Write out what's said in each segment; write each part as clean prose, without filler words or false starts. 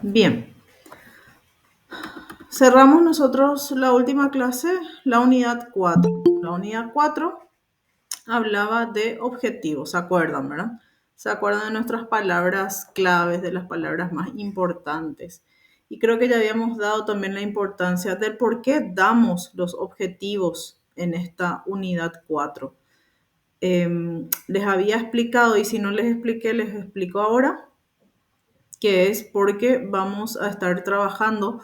Bien, cerramos nosotros la última clase, la unidad 4. La unidad 4 hablaba de objetivos, ¿se acuerdan, verdad? ¿Se acuerdan de nuestras palabras claves, de las palabras más importantes? Y creo que ya habíamos dado también la importancia del por qué damos los objetivos en esta unidad 4. Les había explicado, y si no les expliqué, les explico ahora, que es porque vamos a estar trabajando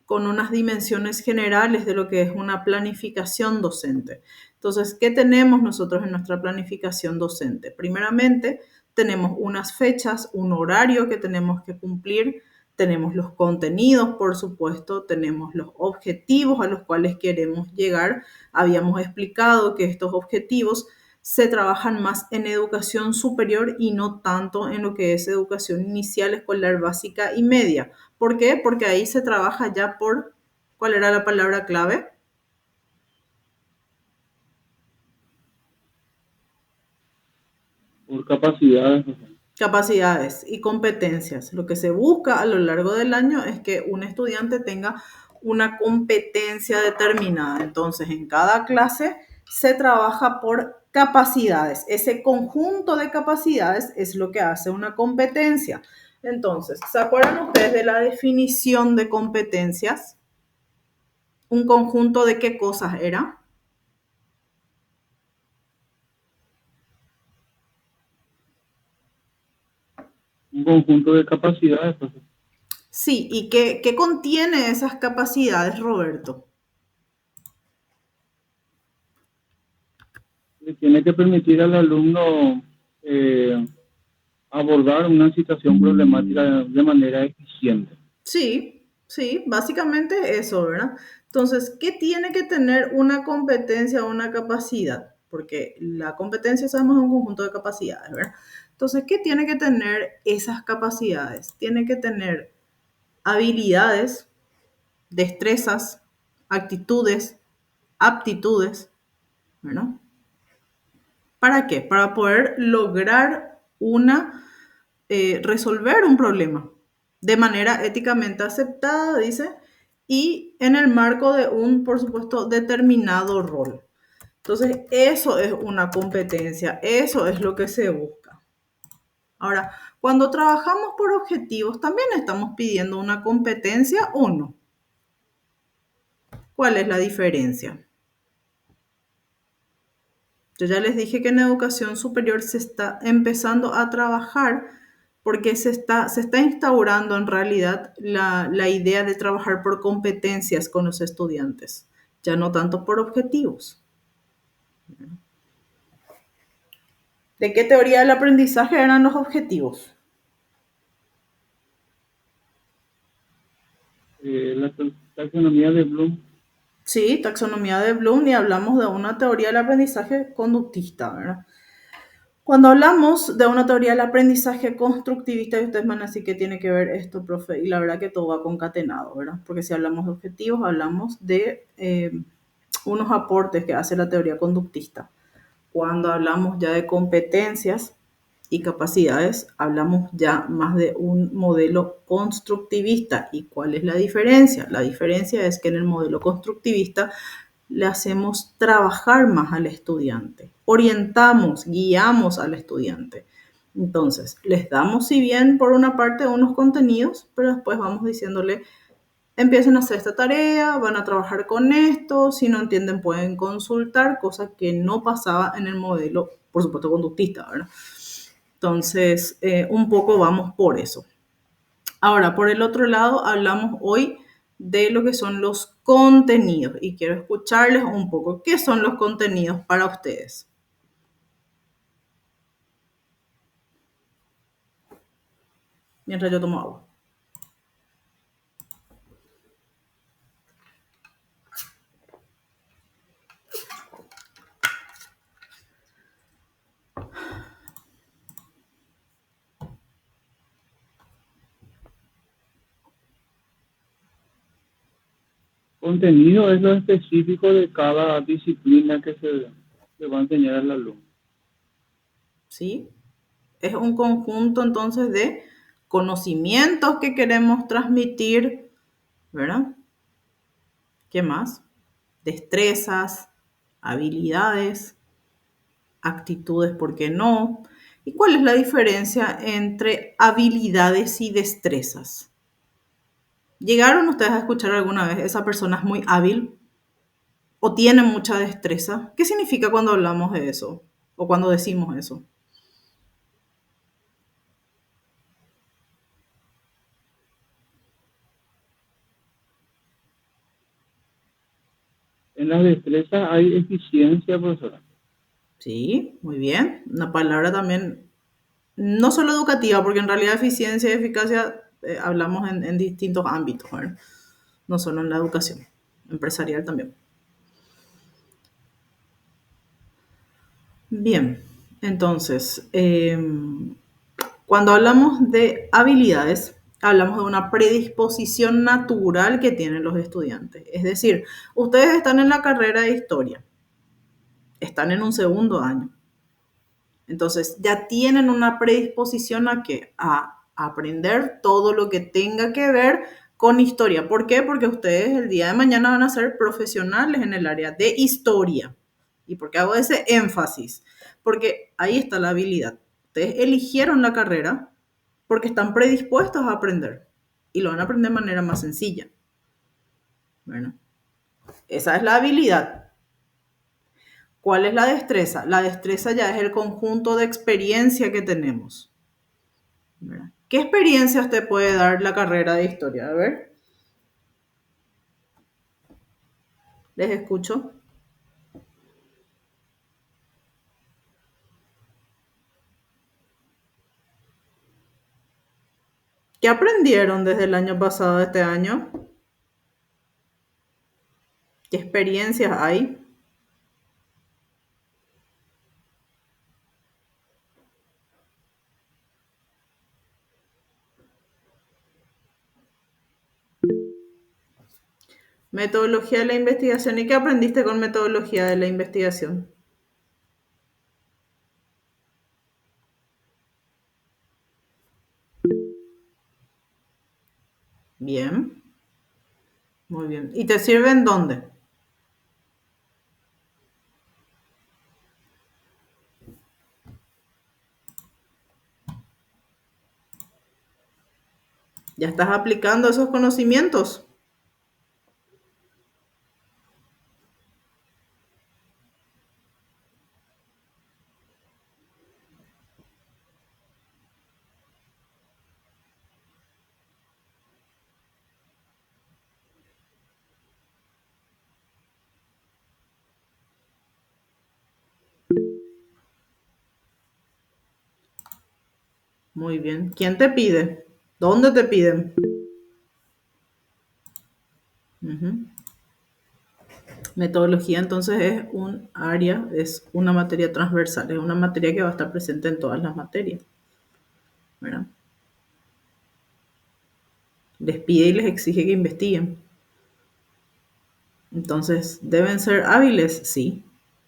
con unas dimensiones generales de lo que es una planificación docente. Entonces, ¿qué tenemos nosotros en nuestra planificación docente? Primeramente, tenemos unas fechas, un horario que tenemos que cumplir, tenemos los contenidos, por supuesto, tenemos los objetivos a los cuales queremos llegar. Habíamos explicado que estos objetivos se trabajan más en educación superior y no tanto en lo que es educación inicial, escolar, básica y media. ¿Por qué? Porque ahí se trabaja ya por, ¿cuál era la palabra clave? Por capacidades. Capacidades y competencias. Lo que se busca a lo largo del año es que un estudiante tenga una competencia determinada. Entonces, en cada clase se trabaja por capacidades. Ese conjunto de capacidades es lo que hace una competencia. Entonces, ¿se acuerdan ustedes de la definición de competencias? ¿Un conjunto de qué cosas era? Un conjunto de capacidades, profesor, Sí, ¿y qué contiene esas capacidades, Roberto? le tiene que permitir al alumno eh, abordar una situación problemática de manera eficiente. Sí, sí, básicamente eso, ¿verdad? Entonces, ¿qué tiene que tener una competencia o una capacidad? Porque la competencia, sabemos, es un conjunto de capacidades, ¿verdad? Entonces, ¿qué tiene que tener esas capacidades? Tiene que tener habilidades, destrezas, actitudes, aptitudes, ¿verdad? ¿Para qué? Para poder lograr resolver un problema de manera éticamente aceptada, dice, y en el marco de un, por supuesto, determinado rol. Entonces, eso es una competencia, eso es lo que se busca. Ahora, cuando trabajamos por objetivos, también estamos pidiendo una competencia o no. ¿Cuál es la diferencia? Yo ya les dije que en educación superior se está empezando a trabajar porque se está instaurando en realidad la idea de trabajar por competencias con los estudiantes, ya no tanto por objetivos. ¿De qué teoría del aprendizaje eran los objetivos? La taxonomía de Bloom, Sí, taxonomía de Bloom y hablamos de una teoría del aprendizaje conductista, ¿verdad? Cuando hablamos de una teoría del aprendizaje constructivista, y ustedes van a decir que tiene que ver esto, profe, y la verdad que todo va concatenado, ¿verdad? Porque si hablamos de objetivos, hablamos de unos aportes que hace la teoría conductista. Cuando hablamos ya de competencias y capacidades, hablamos ya más de un modelo constructivista. ¿Y cuál es la diferencia? La diferencia es que en el modelo constructivista le hacemos trabajar más al estudiante, orientamos, guiamos al estudiante. Entonces, les damos, si bien por una parte unos contenidos, pero después vamos diciéndole, empiecen a hacer esta tarea, van a trabajar con esto, si no entienden pueden consultar, cosa que no pasaba en el modelo, por supuesto, conductista, ¿verdad? Entonces, un poco vamos por eso. Ahora, por el otro lado, hablamos hoy de lo que son los contenidos y quiero escucharles un poco qué son los contenidos para ustedes. Mientras yo tomo agua. contenido es lo específico de cada disciplina que se va a enseñar al alumno. ¿Sí? Es un conjunto entonces de conocimientos que queremos transmitir, ¿verdad? ¿Qué más? Destrezas, habilidades, actitudes, ¿por qué no? ¿Y cuál es la diferencia entre habilidades y destrezas? ¿Llegaron ustedes a escuchar alguna vez esa persona es muy hábil o tiene mucha destreza? ¿Qué significa cuando hablamos de eso o cuando decimos eso? En las destrezas hay eficiencia, profesora. Sí, muy bien. Una palabra también, no solo educativa, porque en realidad eficiencia y eficacia hablamos en distintos ámbitos, ¿verdad? No solo en la educación, empresarial también. Bien, entonces, cuando hablamos de habilidades, hablamos de una predisposición natural que tienen los estudiantes. Es decir, ustedes están en la carrera de historia, están en un segundo año. Entonces, ya tienen una predisposición a qué? A aprender todo lo que tenga que ver con historia. ¿Por qué? Porque ustedes el día de mañana van a ser profesionales en el área de historia. ¿Y por qué hago ese énfasis? Porque ahí está la habilidad. Ustedes eligieron la carrera porque están predispuestos a aprender y lo van a aprender de manera más sencilla. Bueno, esa es la habilidad. ¿Cuál es la destreza? La destreza ya es el conjunto de experiencia que tenemos. ¿Verdad? ¿Qué experiencias te puede dar la carrera de historia? A ver, les escucho. ¿Qué aprendieron desde el año pasado a este año? ¿Qué experiencias hay? Metodología de la investigación. ¿Y qué aprendiste con metodología de la investigación? Bien, muy bien. ¿Y te sirve en dónde? ¿Ya estás aplicando esos conocimientos? Muy bien. ¿Quién te pide? ¿Dónde te piden? Ujú. Metodología entonces es un área, es una materia transversal, es una materia que va a estar presente en todas las materias, ¿verdad? Les pide y les exige que investiguen. Entonces, ¿deben ser hábiles? Sí.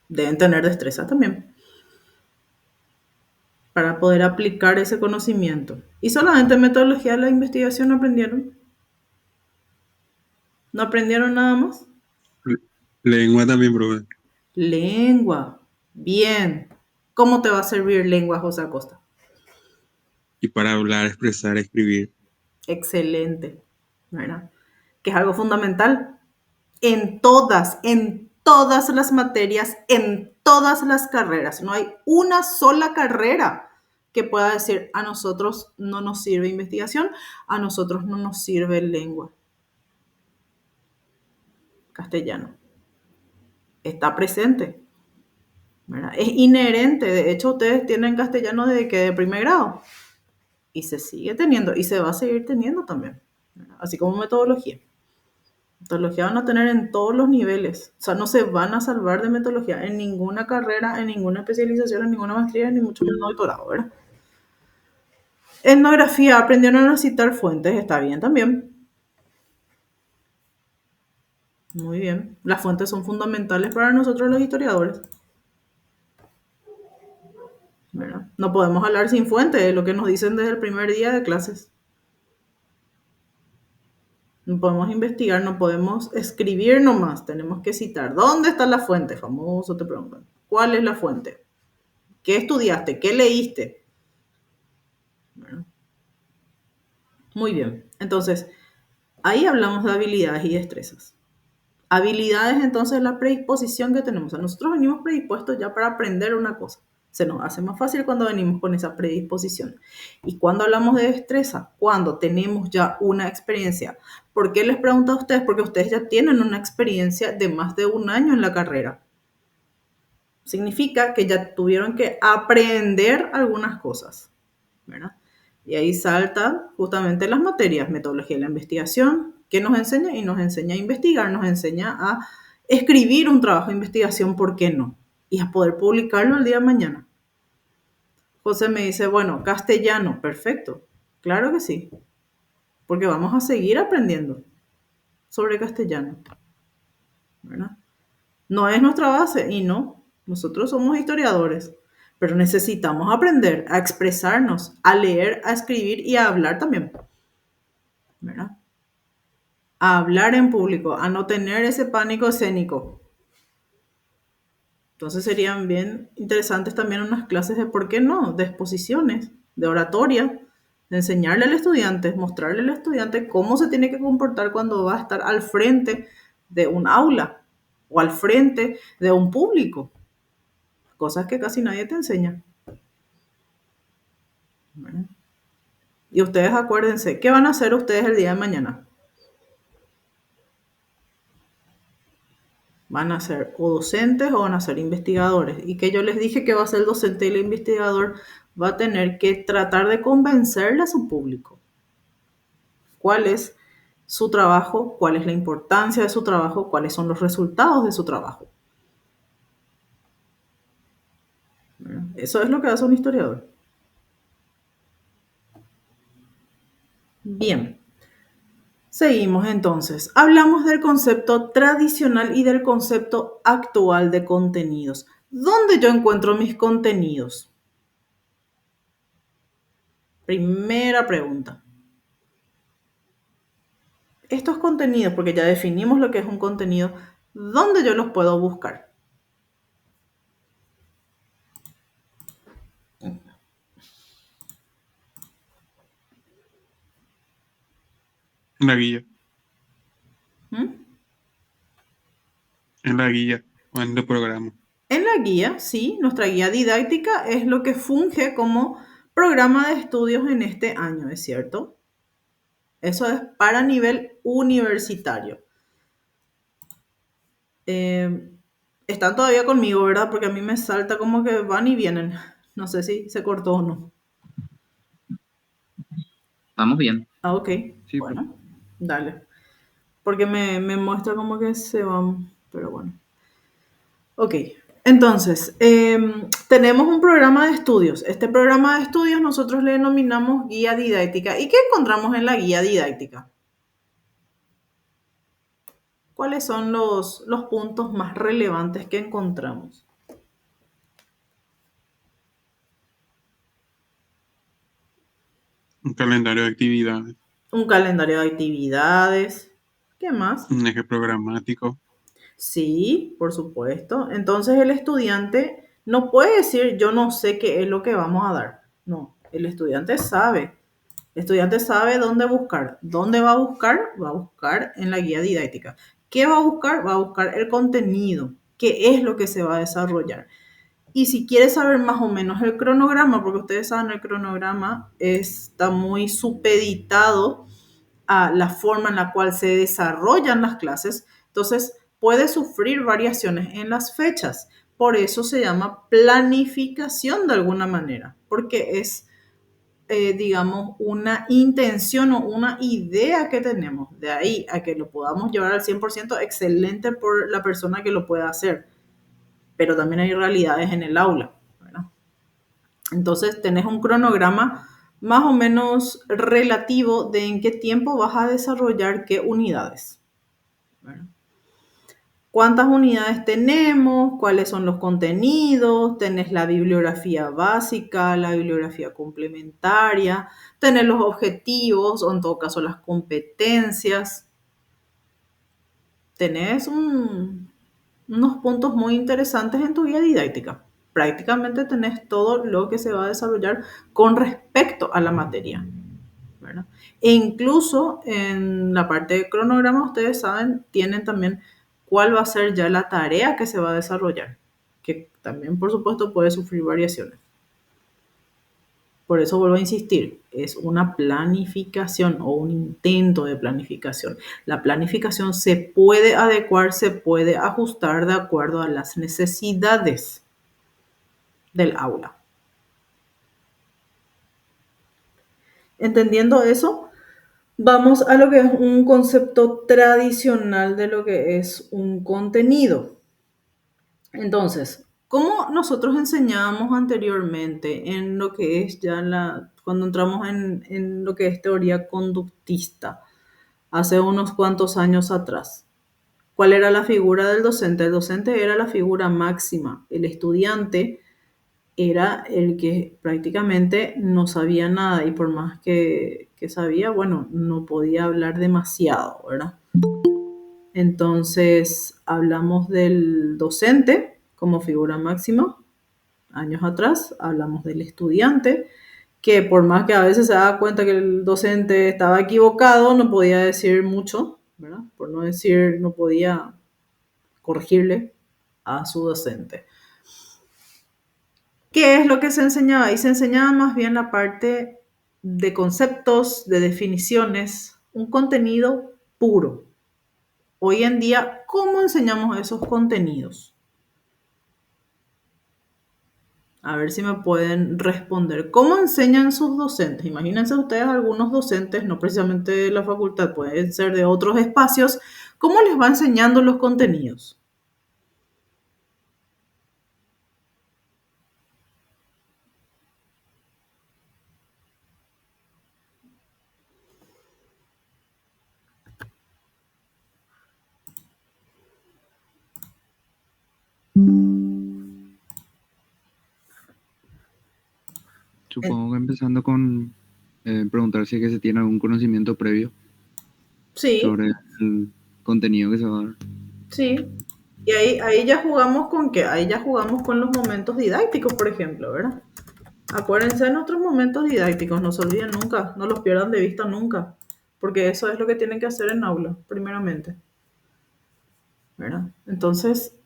Deben tener destreza también para poder aplicar ese conocimiento. ¿Y solamente metodología de la investigación aprendieron? ¿No aprendieron nada más? Lengua también, profe. Lengua. Bien. ¿Cómo te va a servir lengua, José Acosta? Y para hablar, expresar, escribir. Excelente. ¿Verdad? Que es algo fundamental en todas las materias, en todas las carreras. No hay una sola carrera que pueda decir a nosotros no nos sirve investigación, a nosotros no nos sirve lengua. Castellano. Está presente. ¿Verdad? Es inherente. De hecho, ustedes tienen castellano desde que de primer grado. Y se sigue teniendo y se va a seguir teniendo también. ¿Verdad? Así como metodología. Metodología van a tener en todos los niveles. O sea, no se van a salvar de metodología en ninguna carrera, en ninguna especialización, en ninguna maestría, ni mucho menos doctorado, ¿verdad? Etnografía, aprendieron a citar fuentes, está bien también. Muy bien. Las fuentes son fundamentales para nosotros los historiadores, ¿verdad? No podemos hablar sin fuentes, es lo que nos dicen desde el primer día de clases. No podemos investigar, no podemos escribir nomás, tenemos que citar. ¿Dónde está la fuente? Famoso, te preguntan. ¿Cuál es la fuente? ¿Qué estudiaste? ¿Qué leíste? Bueno, muy bien. Entonces, ahí hablamos de habilidades y destrezas. Habilidades, entonces, la predisposición que tenemos. O sea, nosotros venimos predispuestos ya para aprender una cosa. Se nos hace más fácil cuando venimos con esa predisposición. Y cuando hablamos de destreza, cuando tenemos ya una experiencia. ¿Por qué les pregunto a ustedes? Porque ustedes ya tienen una experiencia de más de un año en la carrera. Significa que ya tuvieron que aprender algunas cosas, ¿verdad? Y ahí saltan justamente las materias, metodología de la investigación, que nos enseña y nos enseña a investigar, nos enseña a escribir un trabajo de investigación, ¿por qué no? Y a poder publicarlo el día de mañana. José me dice, bueno, castellano, perfecto. Claro que sí, porque vamos a seguir aprendiendo sobre castellano, ¿verdad? No es nuestra base y no, nosotros somos historiadores, pero necesitamos aprender a expresarnos, a leer, a escribir y a hablar también, ¿verdad? A hablar en público, a no tener ese pánico escénico. Entonces serían bien interesantes también unas clases de, ¿por qué no?, de exposiciones, de oratoria, de enseñarle al estudiante, mostrarle al estudiante cómo se tiene que comportar cuando va a estar al frente de un aula o al frente de un público. Cosas que casi nadie te enseña. ¿Verdad? Y ustedes acuérdense, ¿qué van a hacer ustedes el día de mañana? ¿Van a ser o docentes o van a ser investigadores? Y que yo les dije que va a ser el docente y el investigador va a tener que tratar de convencerle a su público. ¿Cuál es su trabajo? ¿Cuál es la importancia de su trabajo? ¿Cuáles son los resultados de su trabajo? ¿Verdad? Eso es lo que hace un historiador. Bien. Seguimos entonces. Hablamos del concepto tradicional y del concepto actual de contenidos. ¿Dónde yo encuentro mis contenidos? Primera pregunta. Estos contenidos, porque ya definimos lo que es un contenido, ¿dónde yo los puedo buscar? En la guía, ¿Mm? en la guía o en el programa. En la guía, sí, nuestra guía didáctica es lo que funge como programa de estudios en este año, ¿es cierto? Eso es para nivel universitario. Están todavía conmigo, ¿verdad? Porque a mí me salta como que van y vienen. No sé si se cortó o no. Vamos bien. Ah, ok. Sí, Bueno, dale. Porque me muestra como que se van, pero bueno. Ok, entonces, tenemos un programa de estudios. Este programa de estudios nosotros le denominamos guía didáctica. ¿Y qué encontramos en la guía didáctica? ¿Cuáles son los puntos más relevantes que encontramos? Un calendario de actividades, Un calendario de actividades. ¿Qué más? un eje programático, Sí, por supuesto. Entonces el estudiante no puede decir yo no sé qué es lo que vamos a dar. No, el estudiante sabe. El estudiante sabe dónde buscar. ¿Dónde va a buscar? Va a buscar en la guía didáctica. ¿Qué va a buscar? Va a buscar el contenido. ¿Qué es lo que se va a desarrollar? Y si quiere saber más o menos el cronograma, porque ustedes saben el cronograma está muy supeditado a la forma en la cual se desarrollan las clases, entonces puede sufrir variaciones en las fechas. Por eso se llama planificación de alguna manera, porque es, digamos, una intención o una idea que tenemos. De ahí a que lo podamos llevar al 100%, excelente por la persona que lo pueda hacer, pero también hay realidades en el aula, ¿verdad? Entonces tenés un cronograma más o menos relativo de en qué tiempo vas a desarrollar qué unidades. ¿Verdad? ¿Cuántas unidades tenemos? ¿Cuáles son los contenidos? Tenés la bibliografía básica, la bibliografía complementaria, tenés los objetivos o en todo caso las competencias, tenés unos puntos muy interesantes en tu guía didáctica. Prácticamente tenés todo lo que se va a desarrollar con respecto a la materia, ¿verdad? E incluso en la parte de cronograma, ustedes saben, tienen también cuál va a ser ya la tarea que se va a desarrollar, que también, por supuesto, puede sufrir variaciones. Por eso vuelvo a insistir, es una planificación o un intento de planificación. La planificación se puede adecuar, se puede ajustar de acuerdo a las necesidades del aula. Entendiendo eso, vamos a lo que es un concepto tradicional de lo que es un contenido. Entonces, ¿cómo nosotros enseñábamos anteriormente en lo que es ya cuando entramos en lo que es teoría conductista, hace unos cuantos años atrás? ¿Cuál era la figura del docente? El docente era la figura máxima. El estudiante era el que prácticamente no sabía nada y por más que sabía, bueno, no podía hablar demasiado, ¿verdad? Entonces, hablamos del docente como figura máxima. Años atrás hablamos del estudiante, que por más que a veces se daba cuenta que el docente estaba equivocado, no podía decir mucho, ¿verdad? Por no decir, no podía corregirle a su docente. ¿Qué es lo que se enseñaba? Y se enseñaba más bien la parte de conceptos, de definiciones, un contenido puro. Hoy en día, ¿cómo enseñamos esos contenidos? A ver si me pueden responder. ¿Cómo enseñan sus docentes? Imagínense ustedes algunos docentes, no precisamente de la facultad, pueden ser de otros espacios. ¿Cómo les va enseñando los contenidos? Supongo que empezando con preguntar si es que se tiene algún conocimiento previo Sí, sobre el contenido que se va a dar. sí. Y ahí ya jugamos con qué? Ahí ya jugamos con los momentos didácticos, por ejemplo, ¿verdad? Acuérdense de nuestros momentos didácticos, no se olviden nunca, no los pierdan de vista nunca, porque eso es lo que tienen que hacer en aula, primeramente, ¿verdad? Entonces,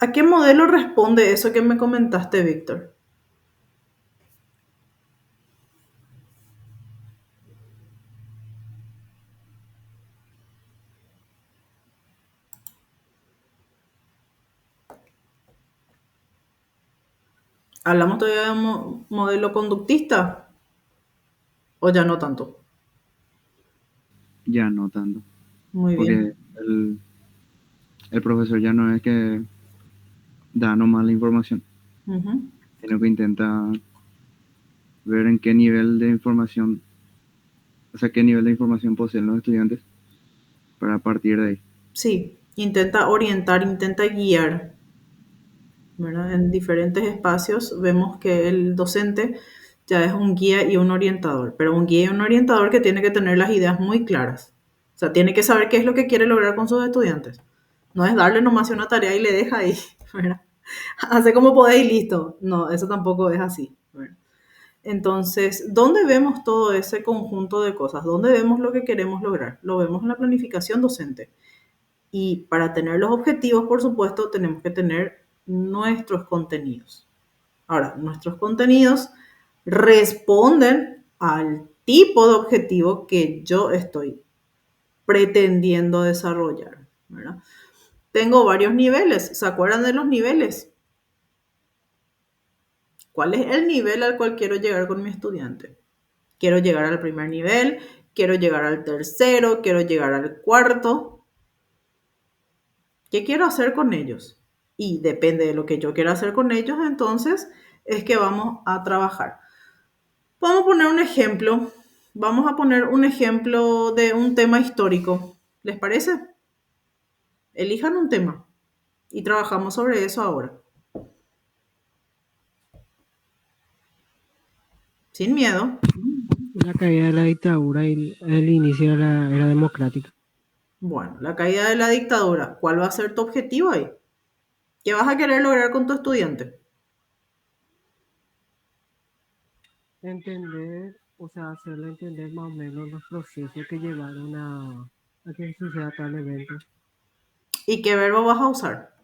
¿a qué modelo responde eso que me comentaste, Víctor? ¿Hablamos todavía de un modelo conductista o ya no tanto? Ya no tanto, Muy bien. porque el profesor ya no es que da nomás la información, Ujú. sino que intenta ver en qué nivel de información, o sea, qué nivel de información poseen los estudiantes para partir de ahí. Sí, intenta orientar, intenta guiar, ¿verdad? En diferentes espacios vemos que el docente ya es un guía y un orientador, pero un guía y un orientador que tiene que tener las ideas muy claras. O sea, tiene que saber qué es lo que quiere lograr con sus estudiantes. No es darle nomás una tarea y le deja ahí, ¿verdad? Hace como podéis y listo. No, eso tampoco es así, ¿verdad? Entonces, ¿dónde vemos todo ese conjunto de cosas? ¿Dónde vemos lo que queremos lograr? Lo vemos en la planificación docente. Y para tener los objetivos, por supuesto, tenemos que tener nuestros contenidos. Ahora, nuestros contenidos responden al tipo de objetivo que yo estoy pretendiendo desarrollar, ¿verdad? Tengo varios niveles. ¿Se acuerdan de los niveles? ¿Cuál es el nivel al cual quiero llegar con mi estudiante? Quiero llegar al primer nivel, quiero llegar al tercero, quiero llegar al cuarto. ¿Qué quiero hacer con ellos? Y depende de lo que yo quiera hacer con ellos, entonces es que vamos a trabajar. Vamos a poner un ejemplo. Vamos a poner un ejemplo de un tema histórico. ¿Les parece? Elijan un tema y trabajamos sobre eso ahora. Sin miedo. La caída de la dictadura y el inicio de la era democrática. Bueno, la caída de la dictadura, ¿cuál va a ser tu objetivo ahí? ¿Qué vas a querer lograr con tu estudiante? Entender, o sea, hacerle entender más o menos los procesos que llevaron a que suceda tal evento. ¿Y qué verbo vas a usar?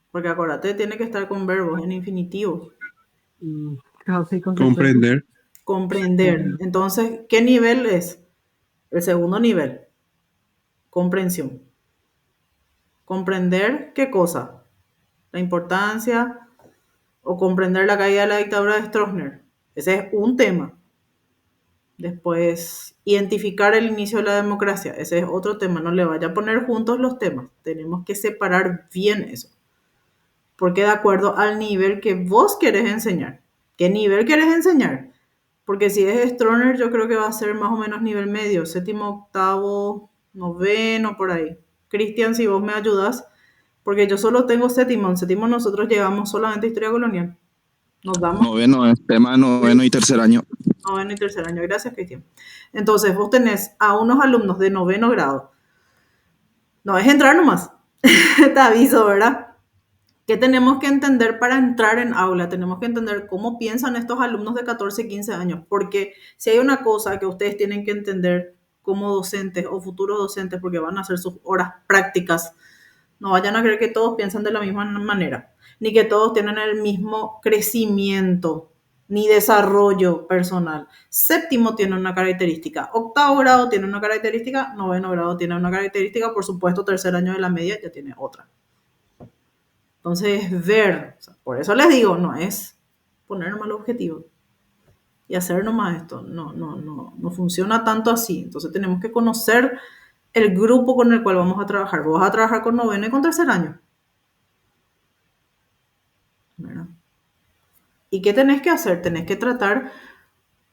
Porque acuérdate, tiene que estar con verbos en infinitivo. Y causa y consecuencia. Comprender. Comprender. Entonces, ¿qué nivel es? El segundo nivel. Comprensión. ¿Comprender qué cosa? La importancia o comprender la caída de la dictadura de Stroessner. Ese es un tema. Después, identificar el inicio de la democracia. Ese es otro tema. No le vaya a poner juntos los temas. Tenemos que separar bien eso. Porque de acuerdo al nivel que vos querés enseñar. ¿Qué nivel querés enseñar? Porque si es Stroessner, yo creo que va a ser más o menos nivel medio, séptimo, octavo, noveno, por ahí. Cristian, si vos me ayudas, porque yo solo tengo séptimo. En séptimo nosotros llegamos solamente a historia colonial. Nos damos Noveno es tema noveno y tercer año. noveno y tercer año. Gracias, Cristian. Entonces, vos tenés a unos alumnos de noveno grado. No es entrar nomás. Te aviso, ¿verdad? ¿Qué tenemos que entender para entrar en aula? Tenemos que entender cómo piensan estos alumnos de 14, 15 años. Porque si hay una cosa que ustedes tienen que entender como docentes o futuros docentes, porque van a hacer sus horas prácticas, no vayan a creer que todos piensan de la misma manera, ni que todos tienen el mismo crecimiento ni desarrollo personal. Séptimo tiene una característica, octavo grado tiene una característica, noveno grado tiene una característica, por supuesto, tercer año de la media ya tiene otra. Entonces, ver, o sea, por eso les digo, no es poner mal objetivo y hacer nomás esto, no funciona tanto así. Entonces tenemos que conocer el grupo con el cual vamos a trabajar. Vos vas a trabajar con noveno y con tercer año, ¿verdad? ¿Y qué tenés que hacer? Tenés que tratar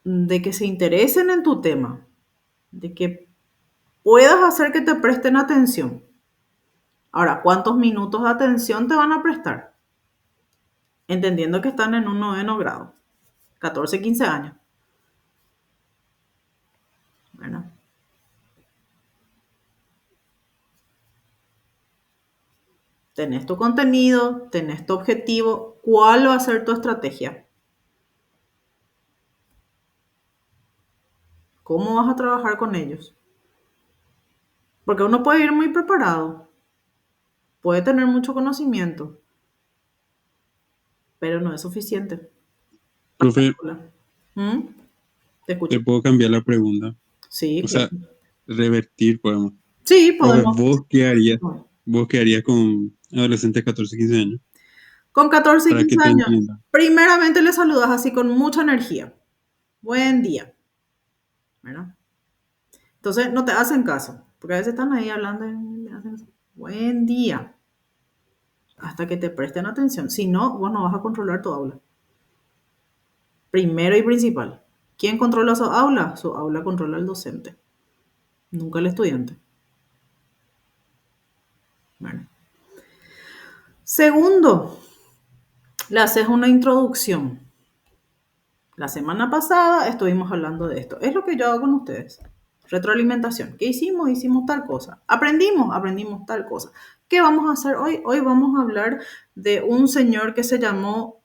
de que se interesen en tu tema, de que puedas hacer que te presten atención. Ahora, ¿cuántos minutos de atención te van a prestar? Entendiendo que están en un noveno grado, 14, 15 años. ¿Verdad? Tenés tu contenido, tenés tu objetivo. ¿Cuál va a ser tu estrategia? ¿Cómo vas a trabajar con ellos? Porque uno puede ir muy preparado, puede tener mucho conocimiento, pero no es suficiente. Profe, ¿Mm? Te escucho. te puedo cambiar la pregunta. Sí, O sea, claro. revertir podemos. Sí, Profe, podemos. ¿vos qué harías? ¿Vos qué harías con adolescentes de 14, 15 años? Con 14 y Para que 15 te años, entiendan. primeramente le saludas así con mucha energía. Buen día. ¿Verdad? Entonces no te hacen caso, porque a veces están ahí hablando y me hacen así. Buen día. Hasta que te presten atención. Si no, vos no vas a controlar tu aula. Primero y principal. ¿Quién controla su aula? Su aula controla el docente, nunca el estudiante. Bueno. Segundo, le haces una introducción. La semana pasada estuvimos hablando de esto. Es lo que yo hago con ustedes. Retroalimentación. ¿Qué hicimos? Hicimos tal cosa. Aprendimos tal cosa. ¿Qué vamos a hacer hoy? Hoy vamos a hablar de un señor que se llamó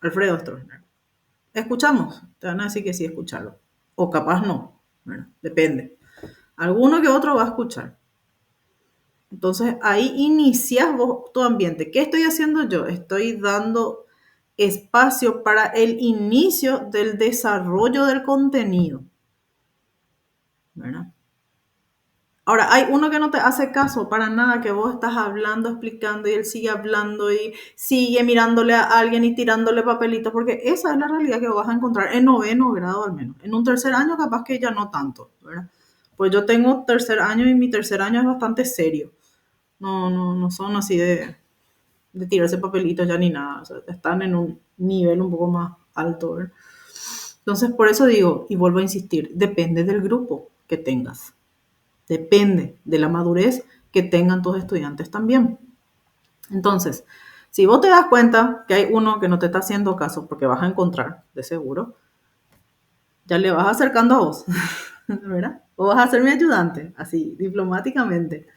Alfredo Stroessner. ¿Escuchamos? Te van a decir que sí, escucharlo. O capaz no. Bueno, depende. Alguno que otro va a escuchar. Entonces ahí inicias vos tu ambiente. ¿Qué estoy haciendo yo? Estoy dando espacio para el inicio del desarrollo del contenido. ¿Verdad? Ahora, hay uno que no te hace caso para nada, que vos estás hablando, explicando y él sigue hablando y sigue mirándole a alguien y tirándole papelitos, porque esa es la realidad que vas a encontrar en noveno grado al menos. En un tercer año capaz que ya no tanto, ¿verdad? Pues yo tengo tercer año y mi tercer año es bastante serio. No son así de tirarse papelitos ya ni nada. O sea, están en un nivel un poco más alto, ¿verdad? Entonces, por eso digo, y vuelvo a insistir, depende del grupo que tengas. Depende de la madurez que tengan tus estudiantes también. Entonces, si vos te das cuenta que hay uno que no te está haciendo caso, porque vas a encontrar, de seguro, Ya le vas acercando a vos, ¿verdad? O vas a ser mi ayudante, así, diplomáticamente,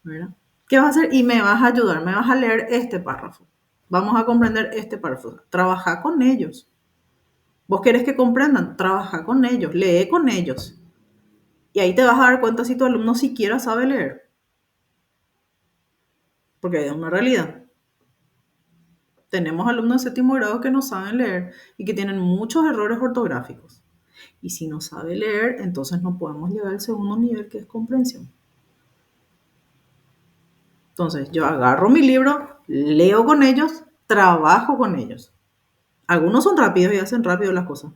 ¿verdad? ¿Qué vas a hacer? Y me vas a ayudar, me vas a leer este párrafo. Vamos a comprender este párrafo. Trabaja con ellos. ¿Vos querés que comprendan? Trabaja con ellos, lee con ellos. Y ahí te vas a dar cuenta si tu alumno siquiera sabe leer. Porque es una realidad. Tenemos alumnos de séptimo grado que no saben leer y que tienen muchos errores ortográficos. Y si no sabe leer, entonces no podemos llegar al segundo nivel, que es comprensión. Entonces, yo agarro mi libro, leo con ellos, trabajo con ellos. Algunos son rápidos y hacen rápido las cosas.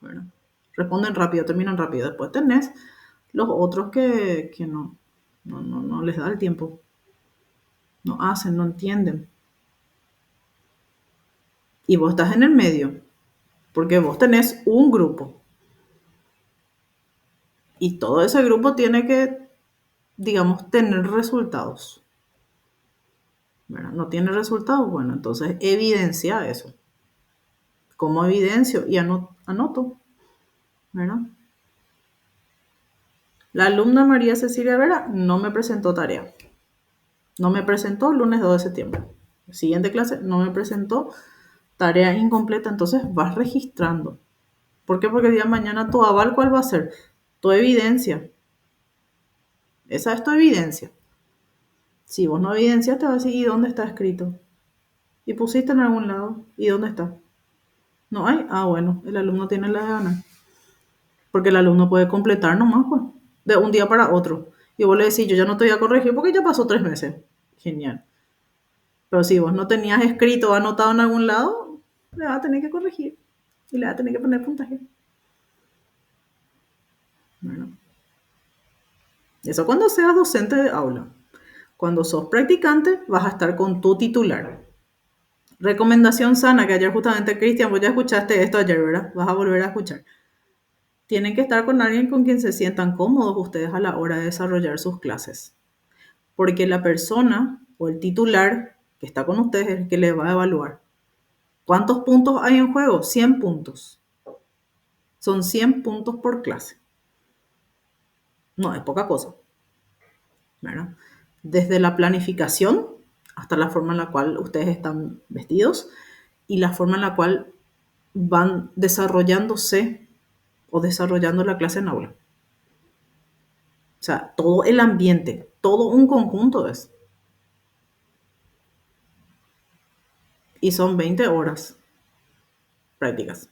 Bueno, responden rápido, terminan rápido. Después tenés los otros que no les da el tiempo. No hacen, no entienden. Y vos estás en el medio, porque vos tenés un grupo. Y todo ese grupo tiene que, digamos, tener resultados. ¿Verdad? No tiene resultados, bueno, entonces evidencia eso. ¿Cómo evidencio? Y anoto, ¿verdad? La alumna María Cecilia Vera no me presentó tarea. No me presentó el lunes 2 de septiembre. Siguiente clase, no me presentó tarea incompleta. Entonces vas registrando. ¿Por qué? Porque el día de mañana tu aval, ¿cuál va a ser? Tu evidencia. Esa es tu evidencia. Si vos no evidencias, te va a decir, ¿y dónde está escrito? ¿Y pusiste en algún lado? ¿Y dónde está? ¿No hay? Ah, bueno, el alumno tiene la gana. Porque el alumno puede completar nomás, pues, de un día para otro. Y vos le decís, yo ya no te voy a corregir porque ya pasó 3 meses. Genial. Pero si vos no tenías escrito o anotado en algún lado, le vas a tener que corregir. Y le vas a tener que poner puntaje. Bueno, eso cuando seas docente de aula. Cuando sos practicante, vas a estar con tu titular. Recomendación sana, que ayer justamente, Cristian, vos ya escuchaste esto ayer, ¿verdad? Vas a volver a escuchar. Tienen que estar con alguien con quien se sientan cómodos ustedes a la hora de desarrollar sus clases. Porque la persona o el titular que está con ustedes es el que les va a evaluar. ¿Cuántos puntos hay en juego? 100 puntos. Son 100 puntos por clase. No es poca cosa, ¿verdad? Desde la planificación hasta la forma en la cual ustedes están vestidos y la forma en la cual van desarrollándose o desarrollando la clase en aula. O sea, todo el ambiente, todo un conjunto es. Y son 20 horas prácticas.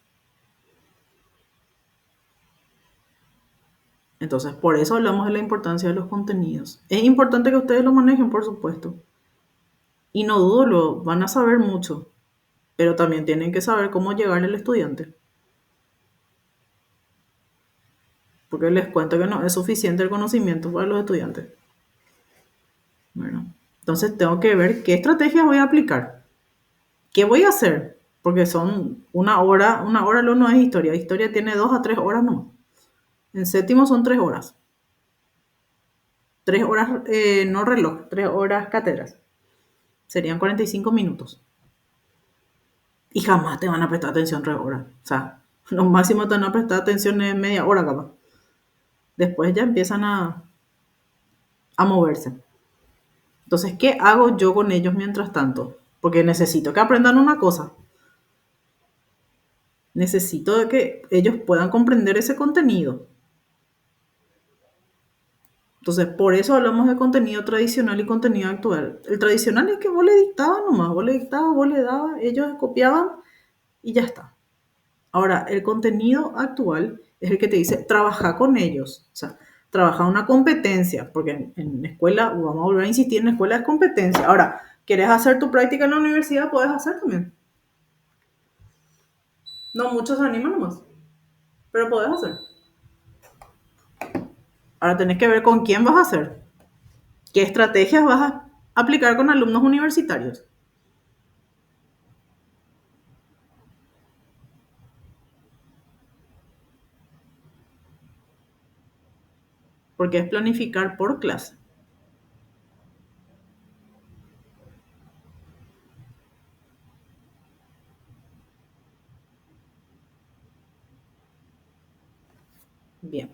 Entonces, por eso hablamos de la importancia de los contenidos. Es importante que ustedes lo manejen, por supuesto. Y no dudo, lo van a saber mucho, pero también tienen que saber cómo llegar al estudiante. Porque les cuento que no es suficiente el conocimiento para los estudiantes. Bueno, entonces tengo que ver qué estrategias voy a aplicar. ¿Qué voy a hacer? Porque son una hora no es historia. Historia tiene 2 a 3 horas nomás. En séptimo son 3 horas. 3 horas, no reloj, 3 horas cátedras. Serían 45 minutos. Y jamás te van a prestar atención 3 horas. O sea, lo máximo te van a prestar atención es media hora capaz. Después ya empiezan a moverse. Entonces, ¿qué hago yo con ellos mientras tanto? Porque necesito que aprendan una cosa. Necesito que ellos puedan comprender ese contenido. Entonces, por eso hablamos de contenido tradicional y contenido actual. El tradicional es que vos le dictabas nomás, vos le dictabas, vos le dabas, ellos copiaban y ya está. Ahora, el contenido actual es el que te dice, trabaja con ellos. O sea, trabaja una competencia, porque en escuela, vamos a volver a insistir, en escuela es competencia. Ahora, ¿quieres hacer tu práctica en la universidad? Puedes hacer también. No muchos se animan nomás, pero podés hacer. Ahora tenés que ver con quién vas a hacer. ¿Qué estrategias vas a aplicar con alumnos universitarios? Porque es planificar por clase. Bien.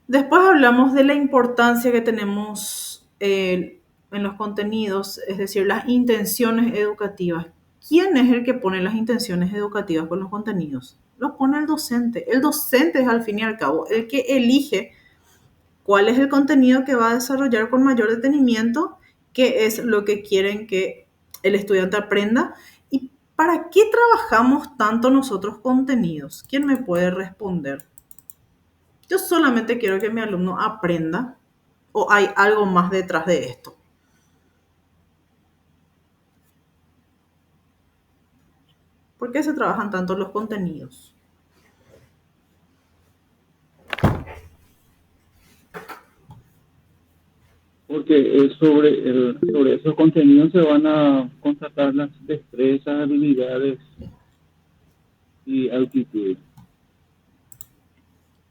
Después hablamos de la importancia que tenemos en los contenidos, es decir, las intenciones educativas. ¿Quién es el que pone las intenciones educativas con los contenidos? Los pone el docente. El docente es al fin y al cabo el que elige cuál es el contenido que va a desarrollar con mayor detenimiento, qué es lo que quieren que el estudiante aprenda y para qué trabajamos tanto nosotros contenidos. ¿Quién me puede responder? Yo solamente quiero que mi alumno aprenda o hay algo más detrás de esto. ¿Por qué se trabajan tanto los contenidos? Porque sobre esos contenidos se van a constatar las destrezas, habilidades y actitudes.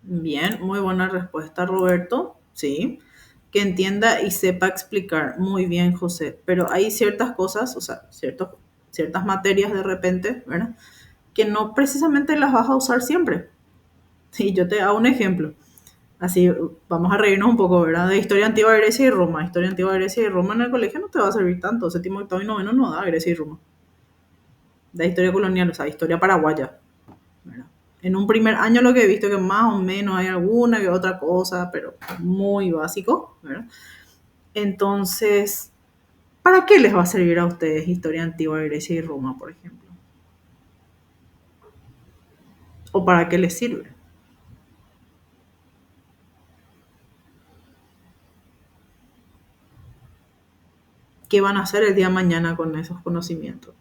Bien, muy buena respuesta, Roberto. Sí, que entienda y sepa explicar. Muy bien, José. Pero hay ciertas cosas, o sea, ciertas materias de repente, ¿verdad? Que no precisamente las vas a usar siempre. Y yo te hago un ejemplo. Así vamos a reírnos un poco, ¿verdad? De historia antigua de Grecia y Roma. Historia antigua de Grecia y Roma en el colegio no te va a servir tanto. Séptimo, octavo y noveno no da Grecia y Roma. Da historia colonial, o sea, historia paraguaya, ¿verdad? En un primer año lo que he visto que más o menos hay alguna que otra cosa, pero muy básico, ¿verdad? Entonces, ¿para qué les va a servir a ustedes historia antigua de Grecia y Roma, por ejemplo? ¿O para qué les sirve? ¿Qué van a hacer el día de mañana con esos conocimientos?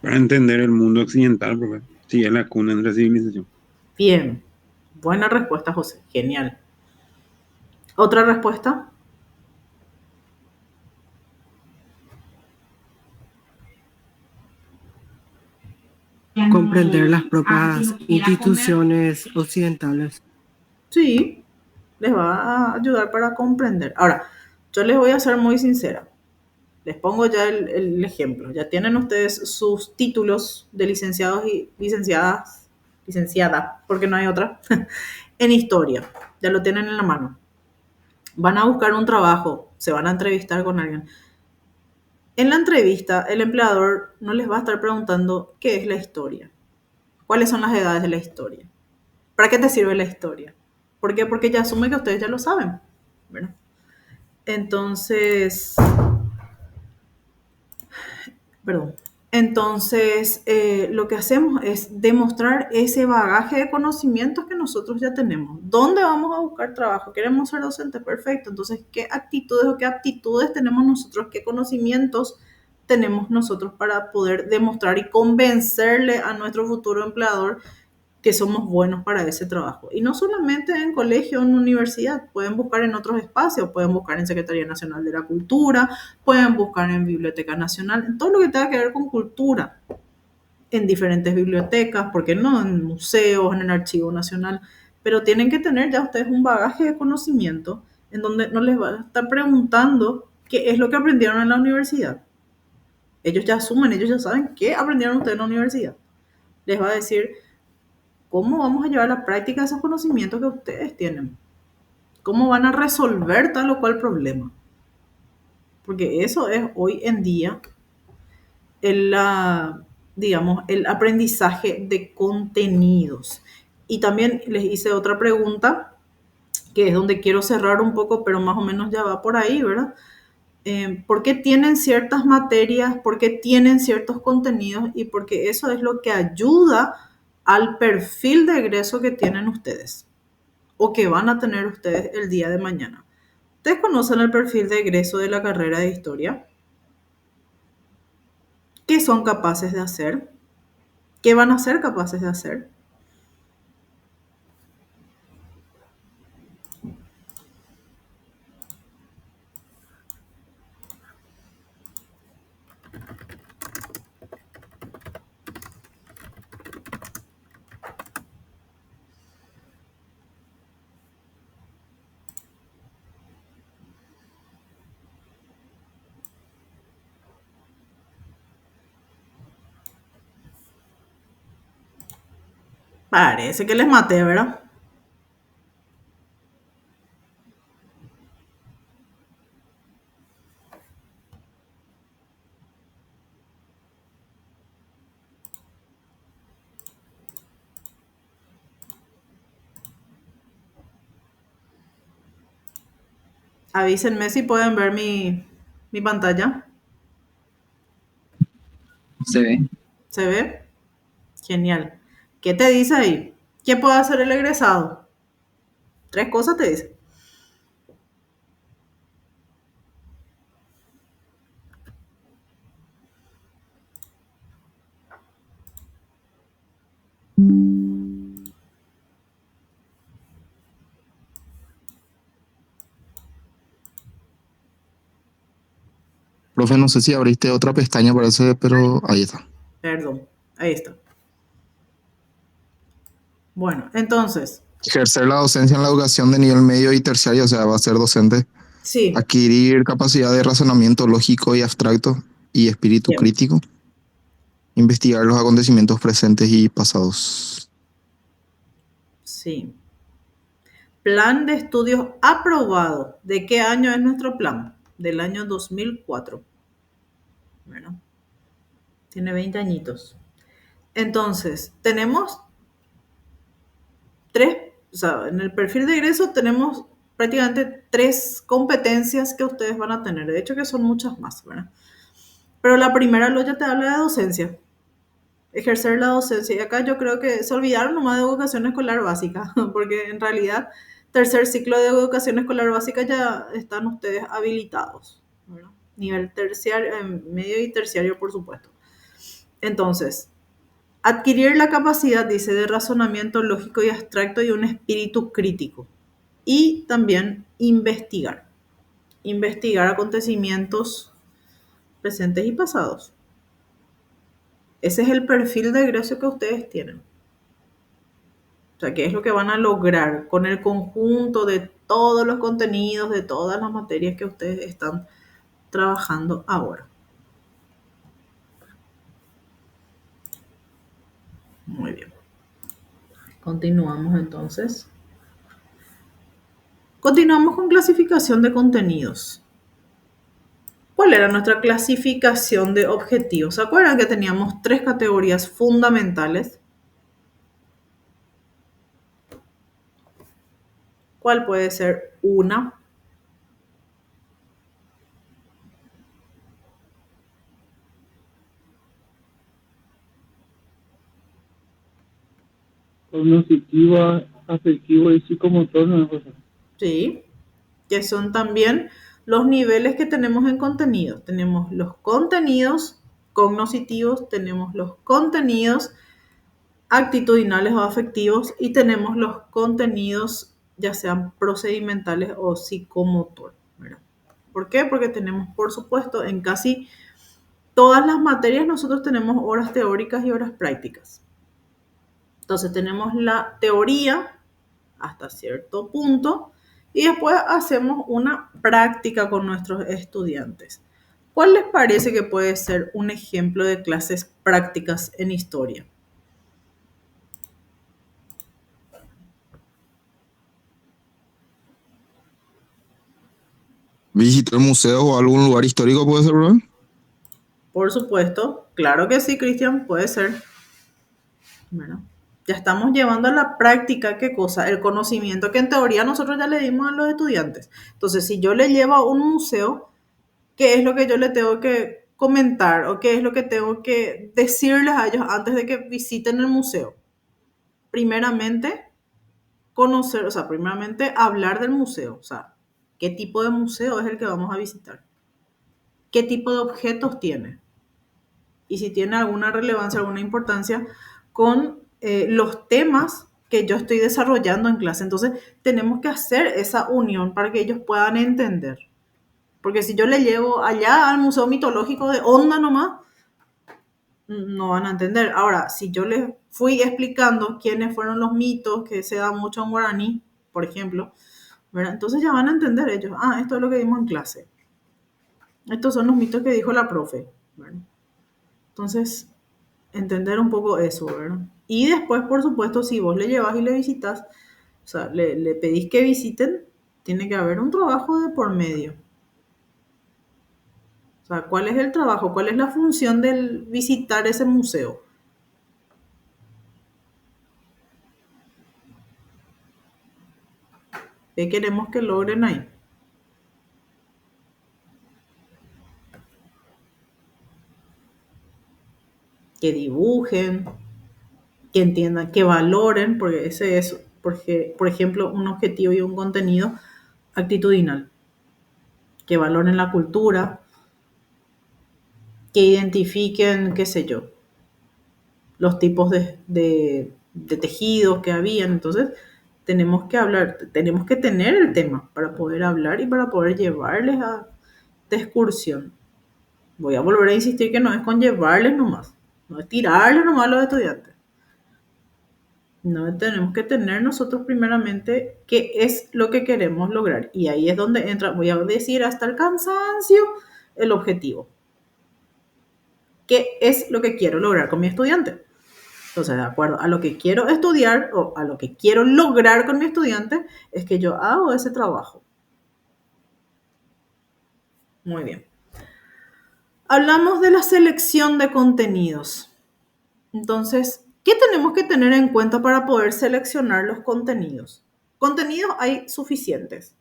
Para entender el mundo occidental, porque sí es la cuna de la civilización. Bien, buena respuesta, José. Genial. ¿Otra respuesta? Comprender las propias instituciones occidentales. Sí, les va a ayudar para comprender. Ahora, yo les voy a ser muy sincera. Les pongo ya el ejemplo. Ya tienen ustedes sus títulos de licenciados y licenciada, porque no hay otra, en historia. Ya lo tienen en la mano. Van a buscar un trabajo, se van a entrevistar con alguien. En la entrevista, el empleador no les va a estar preguntando qué es la historia, cuáles son las edades de la historia, para qué te sirve la historia. ¿Por qué? Porque ya asume que ustedes ya lo saben, ¿verdad? Entonces, perdón. Entonces, lo que hacemos es demostrar ese bagaje de conocimientos que nosotros ya tenemos. ¿Dónde vamos a buscar trabajo? ¿Queremos ser docentes? Perfecto. Entonces, ¿qué actitudes o qué aptitudes tenemos nosotros? ¿Qué conocimientos tenemos nosotros para poder demostrar y convencerle a nuestro futuro empleador que somos buenos para ese trabajo? Y no solamente en colegio o en universidad, pueden buscar en otros espacios, pueden buscar en Secretaría Nacional de la Cultura, pueden buscar en Biblioteca Nacional, en todo lo que tenga que ver con cultura, en diferentes bibliotecas, porque no en museos, en el Archivo Nacional, pero tienen que tener ya ustedes un bagaje de conocimiento en donde no les va a estar preguntando qué es lo que aprendieron en la universidad. Ellos ya asumen, ellos ya saben qué aprendieron ustedes en la universidad. Les va a decir, ¿cómo vamos a llevar a la práctica esos conocimientos que ustedes tienen? ¿Cómo van a resolver tal o cual problema? Porque eso es hoy en día digamos, el aprendizaje de contenidos. Y también les hice otra pregunta, que es donde quiero cerrar un poco, pero más o menos ya va por ahí, ¿verdad? ¿Por qué tienen ciertas materias? ¿Por qué tienen ciertos contenidos? Y porque eso es lo que ayuda al perfil de egreso que tienen ustedes o que van a tener ustedes el día de mañana. ¿Ustedes conocen el perfil de egreso de la carrera de historia? ¿Qué son capaces de hacer? ¿Qué van a ser capaces de hacer? Parece que les maté, ¿verdad? Avísenme si pueden ver mi pantalla. Se ve. ¿Se ve? Genial. ¿Qué te dice ahí? ¿Qué puede hacer el egresado? 3 cosas te dice. Profe, no sé si abriste otra pestaña, parece, pero ahí está. Perdón, ahí está. Bueno, entonces, Ejercer la docencia en la educación de nivel medio y terciario, o sea, va a ser docente. sí, Adquirir capacidad de razonamiento lógico y abstracto y espíritu bien, crítico. Investigar los acontecimientos presentes y pasados. sí. Plan de estudios aprobado. ¿De qué año es nuestro plan? Del año 2004. Bueno, tiene 20 añitos. Entonces, tenemos o sea, en el perfil de egreso tenemos prácticamente 3 competencias que ustedes van a tener. De hecho, que son muchas más, ¿verdad? Pero la primera lo ya te habla de docencia. Ejercer la docencia. Y acá yo creo que se olvidaron nomás de educación escolar básica, porque en realidad tercer ciclo de educación escolar básica ya están ustedes habilitados, ¿verdad? Nivel terciario, medio y terciario, por supuesto. Entonces, adquirir la capacidad, dice, de razonamiento lógico y abstracto y un espíritu crítico. Y también investigar. Investigar acontecimientos presentes y pasados. Ese es el perfil de egreso que ustedes tienen. O sea, ¿qué es lo que van a lograr con el conjunto de todos los contenidos, de todas las materias que ustedes están trabajando ahora? Muy bien. Continuamos entonces. Continuamos con clasificación de contenidos. ¿Cuál era nuestra clasificación de objetivos? ¿Se acuerdan que teníamos 3 categorías fundamentales? ¿Cuál puede ser una? Cognitiva, afectivo y psicomotor, ¿no, José? Sí, que son también los niveles que tenemos en contenidos. Tenemos los contenidos cognitivos, tenemos los contenidos actitudinales o afectivos y tenemos los contenidos ya sean procedimentales o psicomotor, ¿verdad? ¿Por qué? Porque tenemos, por supuesto, en casi todas las materias nosotros tenemos horas teóricas y horas prácticas. Entonces tenemos la teoría hasta cierto punto y después hacemos una práctica con nuestros estudiantes. ¿Cuál les parece que puede ser un ejemplo de clases prácticas en historia? ¿Visitar museos o algún lugar histórico puede ser, profe? Por supuesto, claro que sí, Cristian, puede ser. Bueno, ya estamos llevando a la práctica, ¿qué cosa? El conocimiento que en teoría nosotros ya le dimos a los estudiantes. Entonces, si yo le llevo a un museo, ¿qué es lo que yo le tengo que comentar o qué es lo que tengo que decirles a ellos antes de que visiten el museo? Primeramente, conocer, o sea, primeramente hablar del museo, o sea, ¿qué tipo de museo es el que vamos a visitar? ¿Qué tipo de objetos tiene? Y si tiene alguna relevancia, alguna importancia con los temas que yo estoy desarrollando en clase. Entonces, tenemos que hacer esa unión para que ellos puedan entender. Porque si yo le llevo allá al Museo Mitológico de Onda nomás, no van a entender. Ahora, si yo les fui explicando quiénes fueron los mitos que se dan mucho en guaraní, por ejemplo, ¿verdad? Entonces ya van a entender ellos. Ah, esto es lo que dimos en clase. Estos son los mitos que dijo la profe, ¿verdad? Entonces, entender un poco eso, ¿verdad? Y después, por supuesto, si vos le llevas y le visitas, o sea, le pedís que visiten, tiene que haber un trabajo de por medio. O sea, ¿cuál es el trabajo? ¿Cuál es la función del visitar ese museo? ¿Qué queremos que logren ahí? Que dibujen, que entiendan, que valoren, porque ese es, porque, por ejemplo, un objetivo y un contenido actitudinal. Que valoren la cultura, que identifiquen, qué sé yo, los tipos de tejidos que habían. Entonces, tenemos que hablar, tenemos que tener el tema para poder hablar y para poder llevarles de excursión. Voy a volver a insistir que no es con llevarles nomás, no es tirarles nomás a los estudiantes. No, tenemos que tener nosotros primeramente qué es lo que queremos lograr. Y ahí es donde entra, voy a decir hasta el cansancio, el objetivo. ¿Qué es lo que quiero lograr con mi estudiante? Entonces, de acuerdo a lo que quiero estudiar o a lo que quiero lograr con mi estudiante, es que yo hago ese trabajo. Muy bien. Hablamos de la selección de contenidos. Entonces, ¿qué tenemos que tener en cuenta para poder seleccionar los contenidos? Contenidos hay suficientes.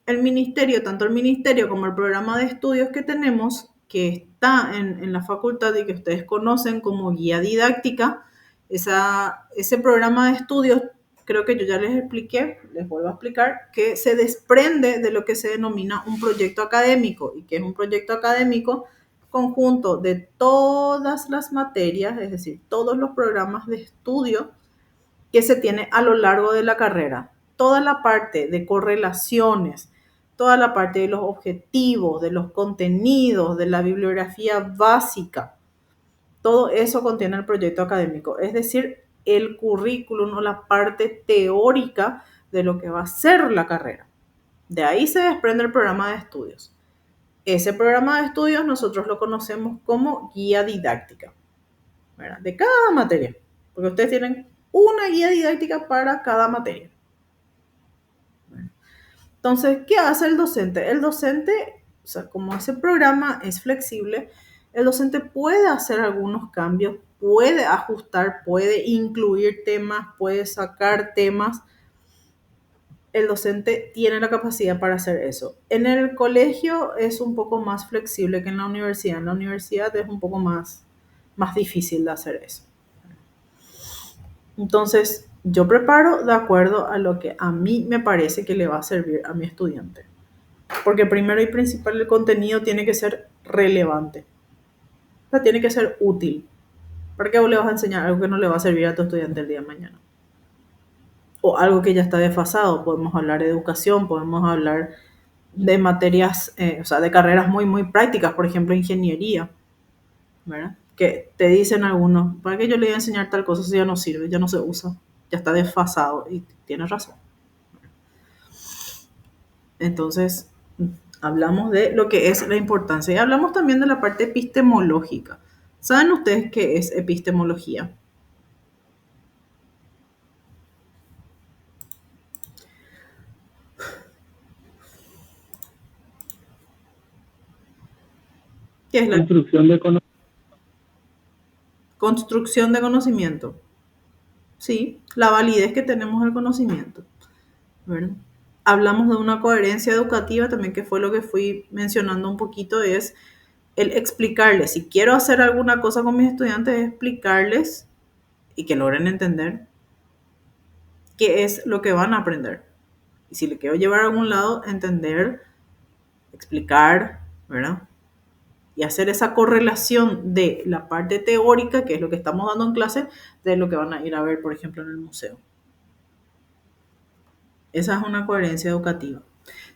El ministerio, tanto el ministerio como el programa de estudios que tenemos, que está en la facultad y que ustedes conocen como guía didáctica, ese programa de estudios, creo que yo ya les expliqué, les vuelvo a explicar, que se desprende de lo que se denomina un proyecto académico. ¿Y que es un proyecto académico? Conjunto de todas las materias, es decir, todos los programas de estudio que se tiene a lo largo de la carrera. Toda la parte de correlaciones, toda la parte de los objetivos, de los contenidos, de la bibliografía básica, todo eso contiene el proyecto académico, es decir, el currículum o la parte teórica de lo que va a ser la carrera. De ahí se desprende el programa de estudios. Ese programa de estudios nosotros lo conocemos como guía didáctica, ¿verdad? De cada materia, porque ustedes tienen una guía didáctica para cada materia. Entonces, ¿qué hace el docente? El docente, o sea, como ese programa es flexible, el docente puede hacer algunos cambios, puede ajustar, puede incluir temas, puede sacar temas. El docente tiene la capacidad para hacer eso. En el colegio es un poco más flexible que en la universidad. En la universidad es un poco más difícil de hacer eso. Entonces, yo preparo de acuerdo a lo que a mí me parece que le va a servir a mi estudiante. Porque primero y principal el contenido tiene que ser relevante. O sea, tiene que ser útil. ¿Para qué vos le vas a enseñar algo que no le va a servir a tu estudiante el día de mañana? O algo que ya está desfasado. Podemos hablar de educación, podemos hablar de materias, o sea, de carreras muy, muy prácticas, por ejemplo, ingeniería, ¿verdad? Que te dicen algunos, ¿para qué yo le voy a enseñar tal cosa si ya no sirve, ya no se usa, ya está desfasado? Y tienes razón. Entonces, hablamos de lo que es la importancia y hablamos también de la parte epistemológica. ¿Saben ustedes qué es epistemología? ¿Qué es la Construcción de conocimiento. construcción de conocimiento? Sí, la validez que tenemos del conocimiento, ¿verdad? Hablamos de una coherencia educativa también, que fue lo que fui mencionando un poquito, es el explicarles. Si quiero hacer alguna cosa con mis estudiantes, es explicarles y que logren entender qué es lo que van a aprender. Y si le quiero llevar a algún lado, entender, explicar, ¿verdad? Y hacer esa correlación de la parte teórica, que es lo que estamos dando en clase, de lo que van a ir a ver, por ejemplo, en el museo. Esa es una coherencia educativa.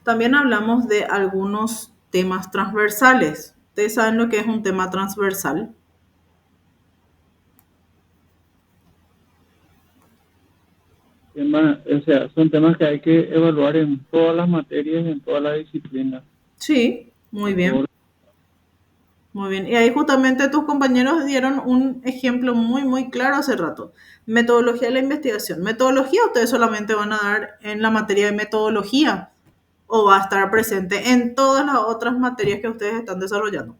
También hablamos de algunos temas transversales. ¿Ustedes saben lo que es un tema transversal? O sea, son temas que hay que evaluar en todas las materias, en todas las disciplinas. Sí, muy bien. Muy bien. Y ahí justamente tus compañeros dieron un ejemplo muy, muy claro hace rato. Metodología de la investigación. Metodología ustedes solamente van a dar en la materia de metodología o va a estar presente en todas las otras materias que ustedes están desarrollando.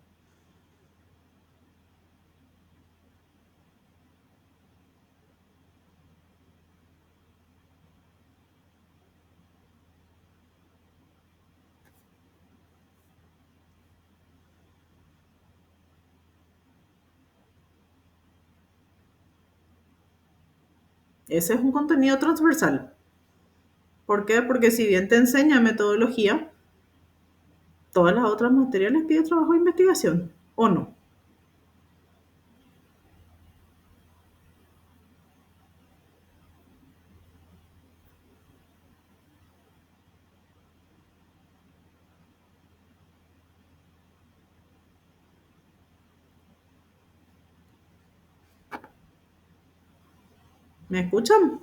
Ese es un contenido transversal. ¿Por qué? Porque si bien te enseña metodología, todas las otras materias les pide trabajo de investigación, ¿o no? ¿Me escuchan?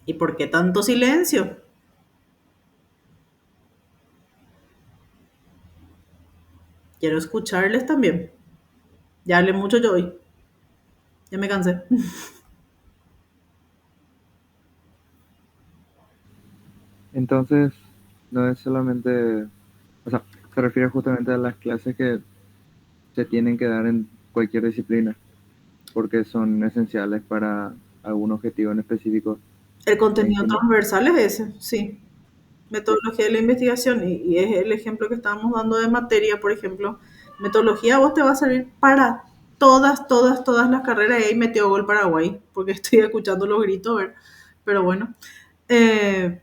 ¿Y por qué tanto silencio? Quiero escucharles también. Ya hablé mucho yo hoy. Ya me cansé. Entonces, no es solamente, o sea, se refiere justamente a las clases que se tienen que dar en cualquier disciplina, porque son esenciales para algún objetivo en específico. El En contenido que no- transversal es ese, sí. sí, Metodología de la investigación, y es el ejemplo que estábamos dando de materia, por ejemplo. Metodología a vos te va a servir para todas las carreras. Y ahí metió gol Paraguay, porque estoy escuchando los gritos, ¿ver? Pero bueno. Eh,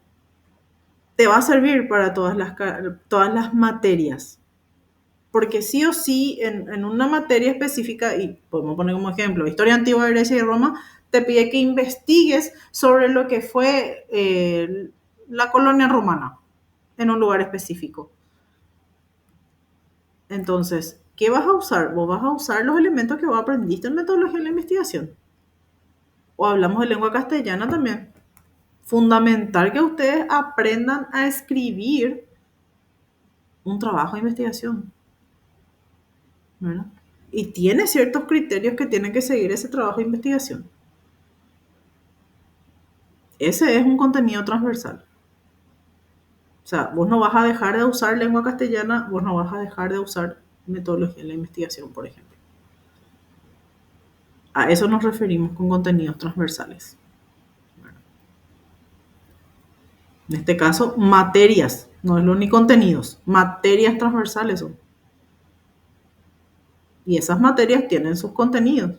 te va a servir para todas las materias. Porque sí o sí, en una materia específica, y podemos poner como ejemplo, historia antigua de Grecia y Roma, te pide que investigues sobre lo que fue la colonia romana en un lugar específico. Entonces, ¿qué vas a usar? Vos vas a usar los elementos que vos aprendiste en metodología de la investigación. O hablamos de lengua castellana también. Fundamental que ustedes aprendan a escribir un trabajo de investigación, ¿verdad? Y tiene ciertos criterios que tiene que seguir ese trabajo de investigación. Ese es un contenido transversal. O sea, vos no vas a dejar de usar lengua castellana, vos no vas a dejar de usar metodología en la investigación, por ejemplo. A eso nos referimos con contenidos transversales. En este caso, materias, no es lo ni contenidos, materias transversales son. Y esas materias tienen sus contenidos.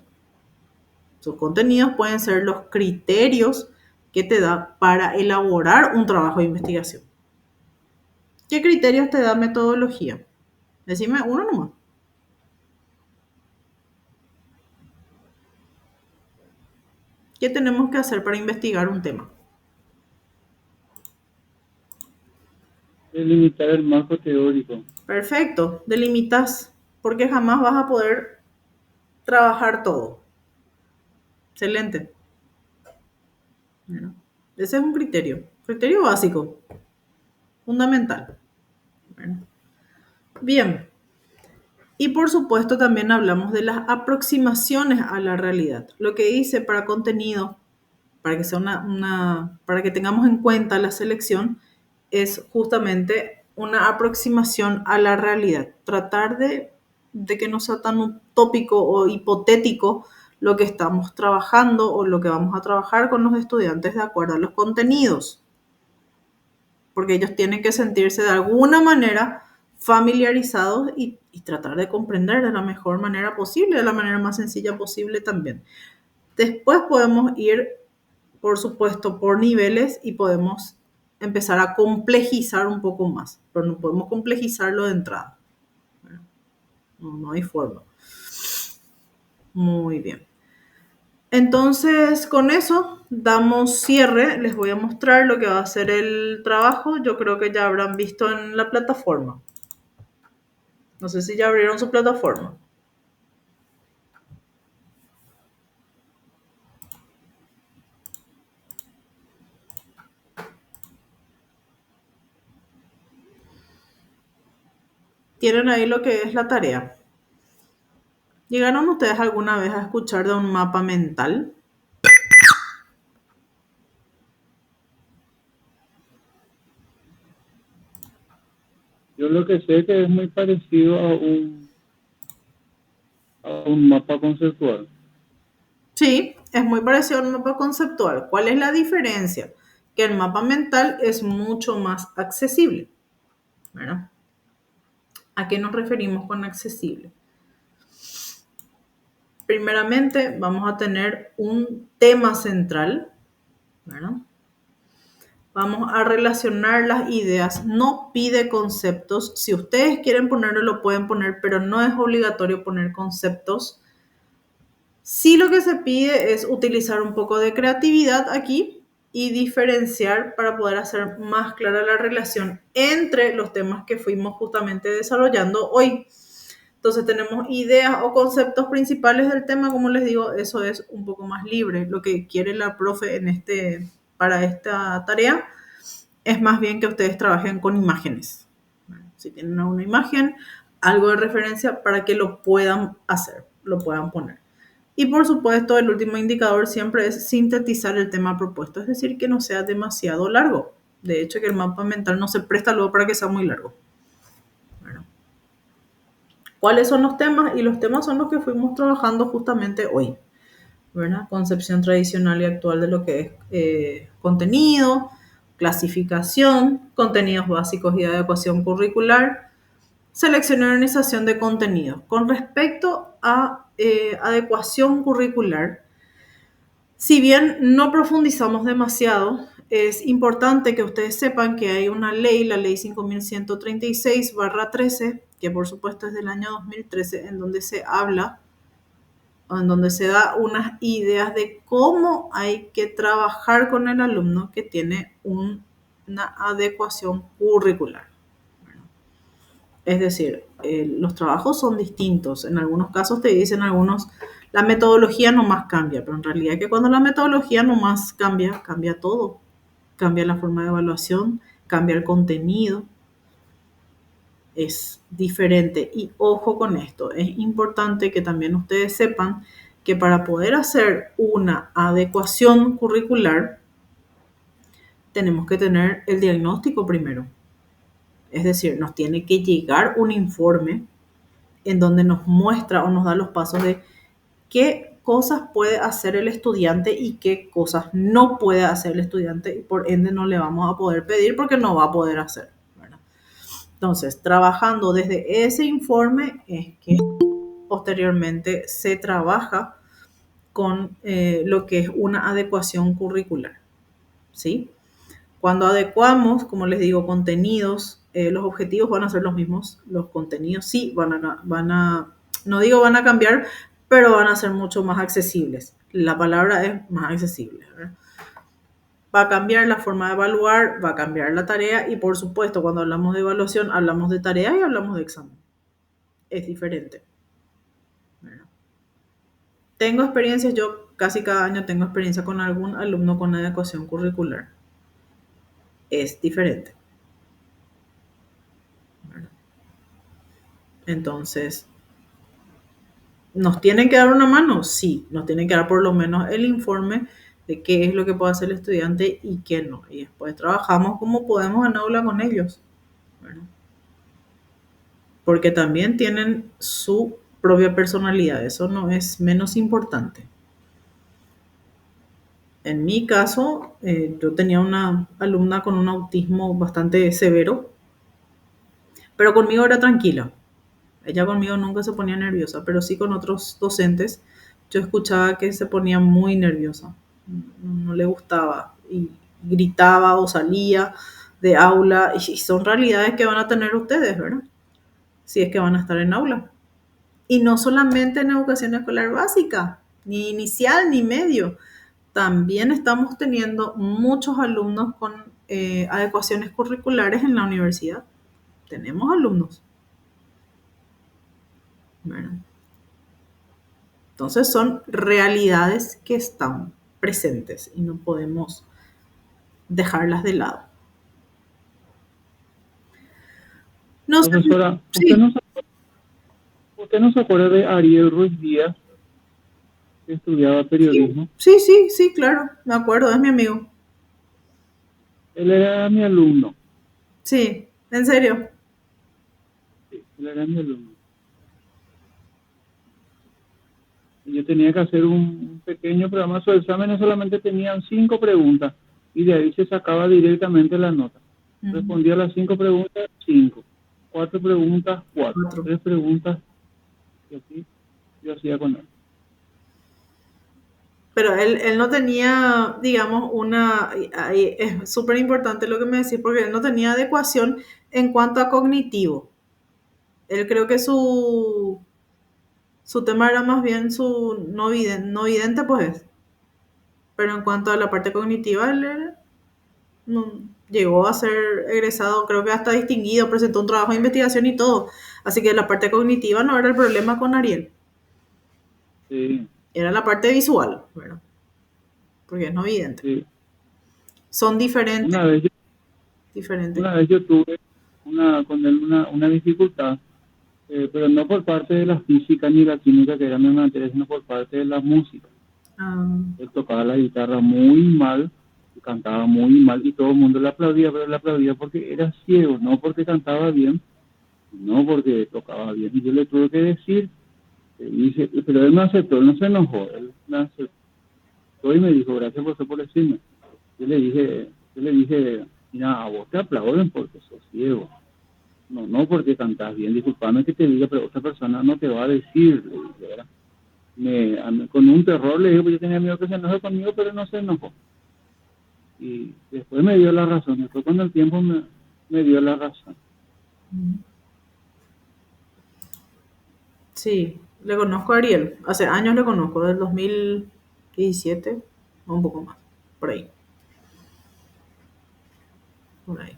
Sus contenidos pueden ser los criterios que te da para elaborar un trabajo de investigación. ¿Qué criterios te da metodología? Decime uno nomás. ¿Qué tenemos que hacer para investigar un tema? delimitar el marco teórico. Perfecto, delimitas, porque jamás vas a poder trabajar todo. Excelente. Bueno, ese es un criterio básico, fundamental. Bueno, bien, y por supuesto también hablamos de las aproximaciones a la realidad. Lo que hice para contenido, para que sea para que tengamos en cuenta la selección, es justamente una aproximación a la realidad. Tratar de que no sea tan utópico o hipotético lo que estamos trabajando o lo que vamos a trabajar con los estudiantes de acuerdo a los contenidos, porque ellos tienen que sentirse de alguna manera familiarizados y tratar de comprender de la mejor manera posible, de la manera más sencilla posible también. Después podemos ir, por supuesto, por niveles y podemos empezar a complejizar un poco más, pero no podemos complejizarlo de entrada. No, no hay forma. Muy bien. Entonces, con eso damos cierre. Les voy a mostrar lo que va a ser el trabajo. Yo creo que ya habrán visto en la plataforma. No sé si ya abrieron su plataforma. tienen ahí lo que es la tarea. ¿Llegaron ustedes alguna vez a escuchar de un mapa mental? Yo lo que sé que es muy parecido a un mapa conceptual. Sí, es muy parecido al mapa conceptual. ¿Cuál es la diferencia? Que el mapa mental es mucho más accesible, ¿verdad? ¿A qué nos referimos con accesible? Primeramente, vamos a tener un tema central, ¿verdad? Vamos a relacionar las ideas. No pide conceptos. Si ustedes quieren ponerlo, lo pueden poner, pero no es obligatorio poner conceptos. Sí, lo que se pide es utilizar un poco de creatividad aquí y diferenciar para poder hacer más clara la relación entre los temas que fuimos justamente desarrollando hoy. Entonces tenemos ideas o conceptos principales del tema, como les digo, eso es un poco más libre. Lo que quiere la profe para esta tarea es más bien que ustedes trabajen con imágenes. Si tienen una imagen, algo de referencia para que lo puedan hacer, lo puedan poner. Y por supuesto, el último indicador siempre es sintetizar el tema propuesto, es decir, que no sea demasiado largo. De hecho, que el mapa mental no se presta luego para que sea muy largo. Bueno. ¿Cuáles son los temas? Y los temas son los que fuimos trabajando justamente hoy, ¿verdad? Concepción tradicional y actual de lo que es contenido, clasificación, contenidos básicos y adecuación curricular, selección y organización de contenido. Con respecto a adecuación curricular, si bien no profundizamos demasiado, es importante que ustedes sepan que hay una ley, la ley 5136/13, que por supuesto es del año 2013, en donde se habla, en donde se da unas ideas de cómo hay que trabajar con el alumno que tiene una adecuación curricular. Es decir, los trabajos son distintos. En algunos casos te dicen la metodología nomás cambia, pero en realidad que cuando la metodología nomás cambia, cambia todo. Cambia la forma de evaluación, cambia el contenido. Es diferente. Y ojo con esto, es importante que también ustedes sepan que para poder hacer una adecuación curricular, tenemos que tener el diagnóstico primero. Es decir, nos tiene que llegar un informe en donde nos muestra o nos da los pasos de qué cosas puede hacer el estudiante y qué cosas no puede hacer el estudiante, y por ende no le vamos a poder pedir porque no va a poder hacer, ¿verdad? Entonces, trabajando desde ese informe es que posteriormente se trabaja con lo que es una adecuación curricular, ¿sí? Cuando adecuamos, como les digo, contenidos, los objetivos van a ser los mismos, los contenidos sí no digo van a cambiar, pero van a ser mucho más accesibles. La palabra es más accesible, ¿verdad? Va a cambiar la forma de evaluar, va a cambiar la tarea y por supuesto cuando hablamos de evaluación hablamos de tarea y hablamos de examen. Es diferente, ¿verdad? Tengo experiencias, yo casi cada año tengo experiencia con algún alumno con adecuación curricular. Es diferente. Entonces, ¿nos tienen que dar una mano? Sí, nos tienen que dar por lo menos el informe de qué es lo que puede hacer el estudiante y qué no. Y después trabajamos como podemos en aula con ellos. Bueno, porque también tienen su propia personalidad, eso no es menos importante. En mi caso, yo tenía una alumna con un autismo bastante severo, pero conmigo era tranquila. Ella conmigo nunca se ponía nerviosa, pero sí con otros docentes yo escuchaba que se ponía muy nerviosa. No le gustaba y gritaba o salía de aula. Y son realidades que van a tener ustedes, ¿verdad? Si es que van a estar en aula. Y no solamente en educación escolar básica, ni inicial, ni medio. También estamos teniendo muchos alumnos con adecuaciones curriculares en la universidad. Tenemos alumnos. ¿Verdad? Entonces son realidades que están presentes y no podemos dejarlas de lado. No sé, Profesora, sí, usted no se acuerda de Ariel Ruiz Díaz, que estudiaba sí, periodismo? sí, sí, sí, claro, me acuerdo, es mi amigo. Él era mi alumno. Sí, en serio. Sí, él era mi alumno. Y yo tenía que hacer un pequeño programa. Sus exámenes solamente tenían 5 preguntas y de ahí se sacaba directamente la nota. Ujú, Respondía a las 5 preguntas, 5. 4 preguntas, 4. otro. 3 preguntas, y así yo hacía con él. Pero él no tenía, digamos, ahí es súper importante lo que me decís, porque él no tenía adecuación en cuanto a cognitivo. Él creo que su tema era más bien su no vidente, pues, pero en cuanto a la parte cognitiva, no, llegó a ser egresado, creo que hasta distinguido, presentó un trabajo de investigación y todo. Así que la parte cognitiva no era el problema con Ariel, Sí, era la parte visual, ¿verdad? Porque es no vidente. sí. Son diferentes, Una vez yo, diferentes. una vez yo tuve con él una dificultad, pero no por parte de la física ni la química, que eran mis materias, sino por parte de la música. Ah, Él tocaba la guitarra muy mal, y cantaba muy mal y todo el mundo le aplaudía, pero le aplaudía porque era ciego, no porque cantaba bien, no porque tocaba bien. Y yo le tuve que decir, pero él me aceptó, él no se enojó, él me aceptó y me dijo, gracias por decirme. Yo le dije, mira, a vos te aplauden porque sos ciego, no porque cantás bien, disculpame que te diga, pero otra persona no te va a decir, le dije, ¿verdad? Con un terror le dije, pues yo tenía miedo que se enoje conmigo, pero no se enojó. Y después me dio la razón, después con el tiempo me dio la razón. sí, le conozco a Ariel. Hace años le conozco, del 2017, o un poco más, por ahí, por ahí.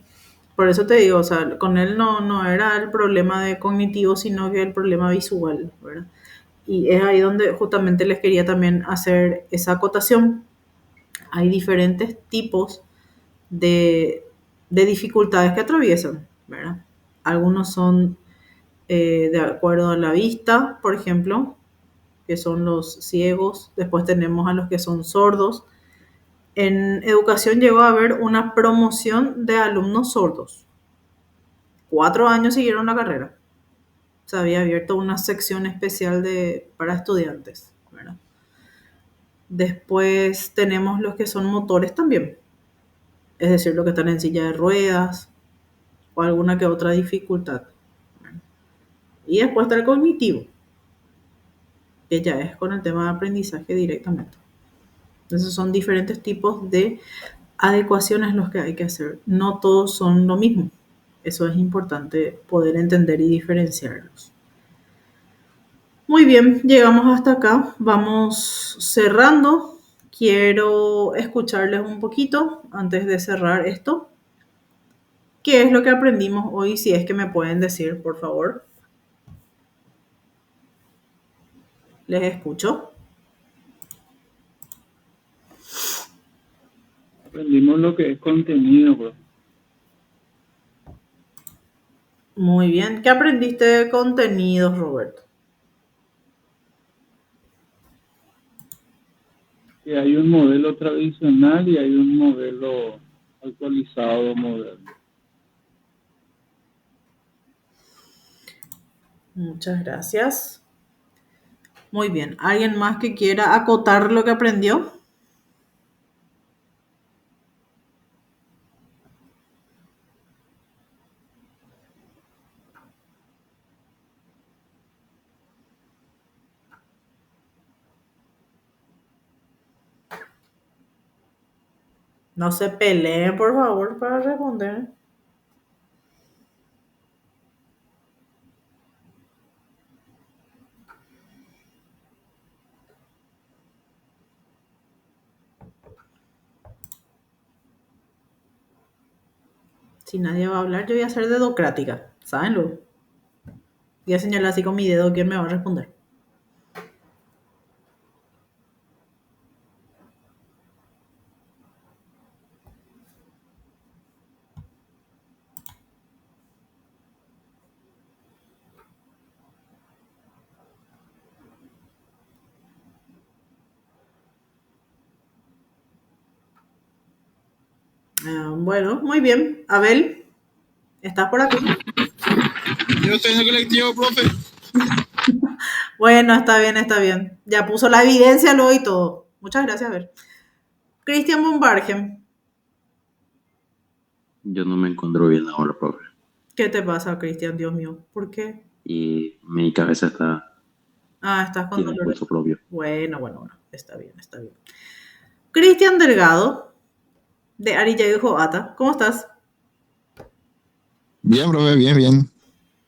Por eso te digo, o sea, con él no era el problema de cognitivo, sino que el problema visual, ¿verdad? Y es ahí donde justamente les quería también hacer esa acotación. Hay diferentes tipos de, de dificultades que atraviesan, ¿verdad? Algunos son de acuerdo a la vista, por ejemplo, que son los ciegos. Después tenemos a los que son sordos. En educación llegó a haber una promoción de alumnos sordos. 4 años siguieron la carrera. Se había abierto una sección especial para estudiantes, ¿verdad? Después tenemos los que son motores también, es decir, los que están en silla de ruedas o alguna que otra dificultad. Y después está el cognitivo, que ya es con el tema de aprendizaje directamente. Entonces son diferentes tipos de adecuaciones los que hay que hacer. No todos son lo mismo. Eso es importante poder entender y diferenciarlos. Muy bien, llegamos hasta acá. Vamos cerrando. Quiero escucharles un poquito antes de cerrar esto. ¿Qué es lo que aprendimos hoy? Si es que me pueden decir, por favor. Les escucho. Aprendimos lo que es contenido, bro. Muy bien. ¿Qué aprendiste de contenidos, Roberto? Que hay un modelo tradicional y hay un modelo actualizado, moderno. Muchas gracias. Muy bien. ¿Alguien más que quiera acotar lo que aprendió? No se peleen, por favor, para responder. Si nadie va a hablar, yo voy a ser dedocrática. ¿Sabenlo? Voy a señalar así con mi dedo quién me va a responder. Bueno, muy bien. Abel, ¿estás por aquí? Yo estoy en el colectivo, profe. Bueno, está bien, está bien. Ya puso la evidencia luego y todo. Muchas gracias, Abel. Cristian Bombargen, Yo no me encuentro bien ahora, profe. ¿qué te pasa, Cristian? Dios mío, ¿por qué? Y mi cabeza Estás con tiene dolor. pulso propio. Bueno, está bien, está bien. Cristian Delgado, de Arilla Joata, ¿cómo estás? Bien, profe, bien.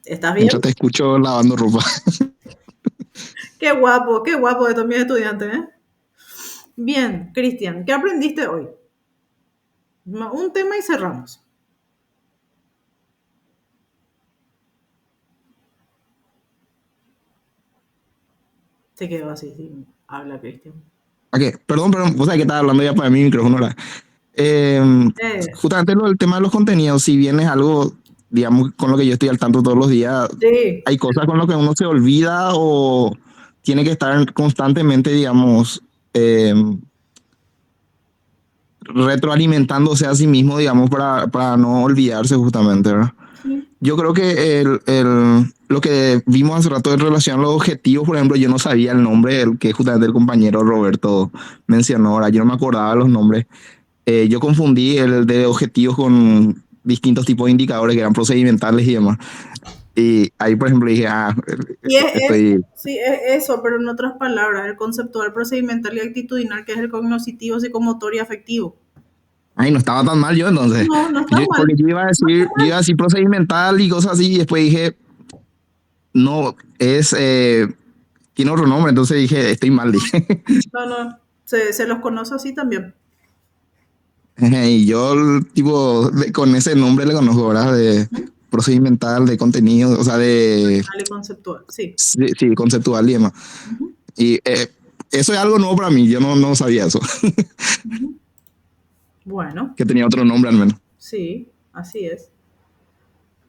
¿Estás bien? Mientras te escucho lavando ropa. Qué guapo de todos mis estudiantes, ¿eh? Bien, Cristian, ¿qué aprendiste hoy? Un tema y cerramos. Se quedó así, sí. Habla, Cristian. ¿A qué? Perdón, vos sabés que estaba hablando ya para mi micrófono ahora. Justamente el tema de los contenidos, si bien es algo, digamos, con lo que yo estoy al tanto todos los días, Sí, hay cosas con lo que uno se olvida o tiene que estar constantemente, digamos, retroalimentándose a sí mismo, digamos, para no olvidarse justamente, ¿verdad? sí. Yo creo que lo que vimos hace rato en relación a los objetivos, por ejemplo, yo no sabía el nombre, el que justamente el compañero Roberto mencionó, ahora yo no me acordaba los nombres. Yo confundí el de objetivos con distintos tipos de indicadores que eran procedimentales y demás. Y ahí, por ejemplo, dije, Y es estoy... sí, es eso, pero en otras palabras, el conceptual, procedimental y actitudinal, que es el cognoscitivo, psicomotor y afectivo. Ay, no estaba tan mal yo entonces. No está mal. Porque yo iba a decir procedimental y cosas así, y después dije, no, tiene otro nombre, entonces dije, estoy mal, dije. No, se los conoce así también. Y yo, tipo, con ese nombre le conozco, ¿verdad? De procedimental, de contenido, o sea, Vale, conceptual, sí. sí, conceptual y demás. Ujú, Y eso es algo nuevo para mí, yo no sabía eso, ujú. Bueno, que tenía otro nombre al menos. sí, así es.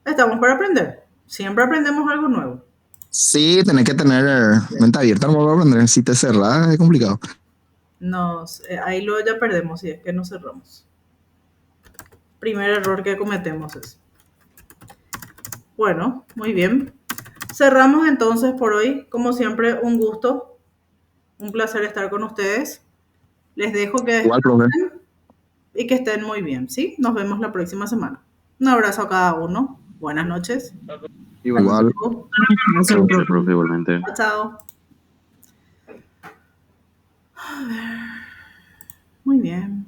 Estamos para aprender. Siempre aprendemos algo nuevo. Sí, tenés que tener mente abierta, no para aprender. Si te cerrás, es complicado. Ahí luego ya perdemos si es que nos cerramos. Primer error que cometemos es. Bueno, muy bien. Cerramos entonces por hoy. Como siempre, un gusto, un placer estar con ustedes. Les dejo que Igual, profe. descansen y que estén muy bien, ¿sí? Nos vemos la próxima semana. Un abrazo a cada uno. Buenas noches. Igual. Gracias, profe, igualmente. Chao. Muy bien.